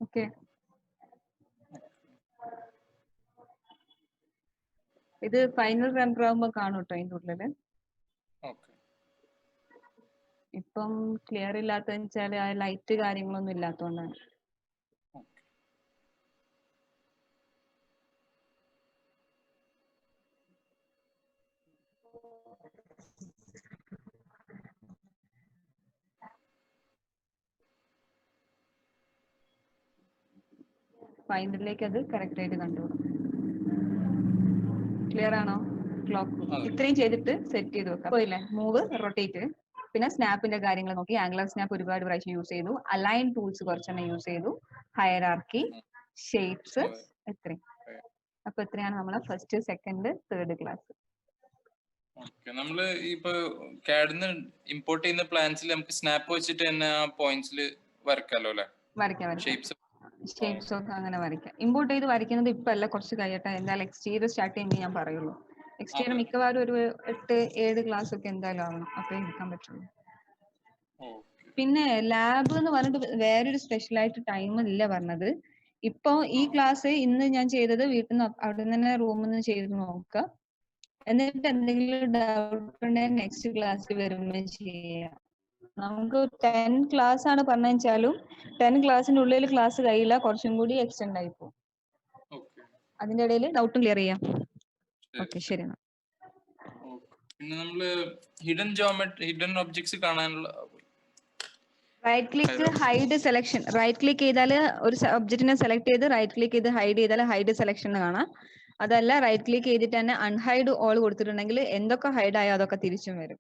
ഓക്കെ, ഇത് ഫൈനൽ റണ്ടർ ആകുമ്പോ കാണും കേട്ടോ അതിന്റെ ഉള്ളില്. ഓക്കെ. ഇപ്പം ക്ലിയർ ഇല്ലാത്തതെന്ന് വെച്ചാല് ആ ലൈറ്റ് കാര്യങ്ങളൊന്നും ഇല്ലാത്തതുകൊണ്ടാണ്. ഓക്കെ. ഫൈനലിലേക്ക് അത് കറക്റ്റ് ആയിട്ട് കണ്ടുപോകും. ക്ലിയർ ആണോ? ക്ലോക്ക് അതെ. ഇത്രയും ചെയ്തിട്ട് സെറ്റ് ചെയ്ത് വെക്കാം. പോയില്ലേ? മൂവ്, റൊട്ടേറ്റ്, പിന്നെ സ്നാപ്പിന്റെ കാര്യങ്ങൾ നോക്കി. ആംഗുലർ സ്നാപ്പ് ഒരുപാട് പ്രാവശ്യം യൂസ് ചെയ്തു. അലൈൻ ടൂൾസ് കുറച്ചെണ്ണം യൂസ് ചെയ്തു. ഹയറാർക്കി, ഷേപ്സ്, അതെ. ഇത്രയും. അപ്പൊ ഇത്രയാണ് നമ്മളെ first, second, third class. Okay. നമ്മള് ഇപ്പൊ കാഡിന്ന് ഇമ്പോർട്ട് ചെയ്യുന്ന പ്ലാൻസിൽ നമുക്ക് സ്നാപ്പ് വെച്ചിട്ട് തന്നെ ആ പോയിന്റ്സിൽ വരക്കാലോ അല്ലെ? വരയ്ക്കാം, ഷേപ്സ് ഷേപ്സ് ഒക്കെ അങ്ങനെ വരയ്ക്കാം. ഇമ്പോർട്ട് ചെയ്ത് വരയ്ക്കുന്നത് ഇപ്പൊ അല്ല, കുറച്ച് കഴിയട്ടെ. എന്തായാലും എക്സ്റ്റീരിയർ സ്റ്റാർട്ട് ചെയ്യുമ്പോൾ ഞാൻ പറയുള്ളൂ. എക്സ്റ്റീരിയർ അതെ. മിക്കവാറും ഒരു 8-7 ക്ലാസ് ഒക്കെ എന്തായാലും ആവണം, അപ്പേ എടുക്കാൻ പറ്റുള്ളൂ. ഓക്കെ. പിന്നെ ലാബ് എന്ന് പറഞ്ഞിട്ട് വേറൊരു സ്പെഷ്യൽ ആയിട്ട് ടൈം ഇല്ല പറഞ്ഞത്. ഇപ്പൊ ഈ ക്ലാസ് ഇന്ന് ഞാൻ ചെയ്തത് വീട്ടിൽ നിന്ന് അവിടെ നിന്ന് തന്നെ റൂമിൽ നിന്ന് ചെയ്ത് നോക്കുക. എന്നിട്ട് എന്തെങ്കിലും ഡൗട്ട് ഉണ്ടെങ്കിൽ നെക്സ്റ്റ് ക്ലാസ്സിൽ വരുമ്പോൾ ചെയ്യാം. നമുക്ക് 10 ക്ലാസ് ആണ് പറഞ്ഞു വെച്ചാലും 10 ക്ലാസ്സിന്റെ ഉള്ളിൽ ക്ലാസ് കഴിയില്ല, കുറച്ചും കൂടി എക്സ്റ്റെൻഡ് ആയി പോകും. ഓക്കെ. അതിന്റെ ഇടയിൽ ഡൗട്ടും ക്ലിയർ ചെയ്യാം. ശരി, ഓക്കെ, ശരി. ശരി എന്നാ. ഓക്കെ. പിന്നെ നമ്മള് ഹിഡൻ ഒബ്ജക്ട്സ് കാണാനുള്ള right click, hide selection. Right click ചെയ്താൽ ഒരു ഒബ്ജക്റ്റിനെ സെലക്ട് ചെയ്ത് റൈറ്റ് ക്ലിക്ക് ചെയ്ത് ഹൈഡ് ചെയ്താൽ ഹൈഡ് സെലക്ഷൻ കാണാം. അതല്ല റൈറ്റ് ക്ലിക്ക് ചെയ്തിട്ട് തന്നെ അൺഹൈഡ് ഓൾ കൊടുത്തിട്ടുണ്ടെങ്കിൽ എന്തൊക്കെ ഹൈഡ് ആയോ അതൊക്കെ തിരിച്ചും വരും.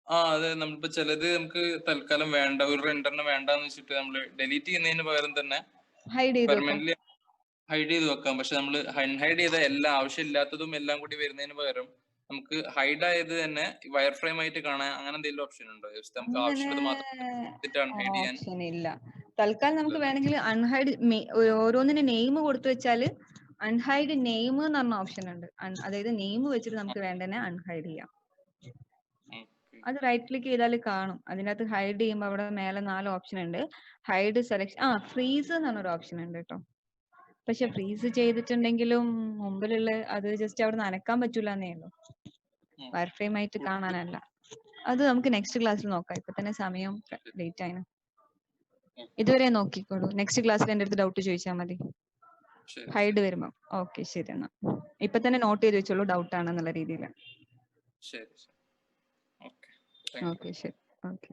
അതെ. നമ്മളിപ്പോ ചിലത് നമുക്ക് തൽക്കാലം വേണ്ട, ഒരു റെൻഡറിന് വേണ്ടെന്ന് വെച്ചിട്ട് നമ്മൾ ഡിലീറ്റ് ചെയ്യുന്നതിന് പകരം തന്നെ ഹൈഡ് ചെയ്ത് വെക്കാം. പെർമനന്റ്ലി ഹൈഡ് ചെയ്ത് വെക്കാം. പക്ഷെ നമ്മൾ അൺഹൈഡ് ചെയ്ത എല്ലാ ആവശ്യമില്ലാത്തതും എല്ലാം കൂടി വരുന്നതിന് പകരം നമുക്ക് ഹൈഡ് ആയത് തന്നെ വയർ ഫ്രെയിം ആയിട്ട് കാണാൻ അങ്ങനെ എന്തെങ്കിലും ഓപ്ഷൻ ഉണ്ടോ? ജസ്റ്റ് നമുക്ക് ആവശ്യമുള്ളത് മാത്രം ഹൈഡ് ചെയ്യാൻ. ഓപ്ഷൻ ഇല്ല. തൽക്കാലം നമുക്ക് വേണമെങ്കിൽ അൺഹൈഡ് ഓരോന്നിന് നെയിം കൊടുത്തു വെച്ചാൽ അൺഹൈഡ് നെയിം എന്ന് പറഞ്ഞ ഓപ്ഷൻ ഉണ്ട്. അതായത് നെയിം വെച്ചിട്ട് നമുക്ക് വേണ്ടതന്നെ അൺഹൈഡ് ചെയ്യാം. അത് റൈറ്റ് ക്ലിക്ക് ചെയ്താൽ കാണും. അതിനകത്ത് ഹൈഡ് ചെയ്യുമ്പോൾ അവിടെ മേലെ 4 ഓപ്ഷൻ ഉണ്ട്. ഹൈഡ് സെലക്ഷൻ, ഫ്രീസ് എന്ന് പറഞ്ഞൊരു ഓപ്ഷൻ ഉണ്ട് കേട്ടോ. പക്ഷെ ഫ്രീസ് ചെയ്തിട്ടുണ്ടെങ്കിലും മുമ്പിലുള്ള അത് ജസ്റ്റ് അവിടെ നനക്കാൻ പറ്റൂല എന്നേ ഉള്ളൂ, വയർ ഫ്രെയിം ആയിട്ട് കാണാനല്ല. അത് നമുക്ക് നെക്സ്റ്റ് ക്ലാസ്സിൽ നോക്കാം. ഇപ്പൊ തന്നെ സമയം ലേറ്റ് ആയിന്. ഇതുവരെ നോക്കിക്കോളൂ. നെക്സ്റ്റ് ക്ലാസ്സിൽ എന്റെ അടുത്ത് ഡൗട്ട് ചോദിച്ചാൽ മതി ഹൈഡ് വരുമ്പോ. ഓക്കെ, ശരി എന്നാ. ഇപ്പൊ തന്നെ നോട്ട് ചെയ്ത് വെച്ചോളൂ, ഡൗട്ട് ആണെന്നുള്ള രീതിയിൽ. ശരി. ഓക്കെ, ഓക്കെ, ശരി. ഓക്കെ.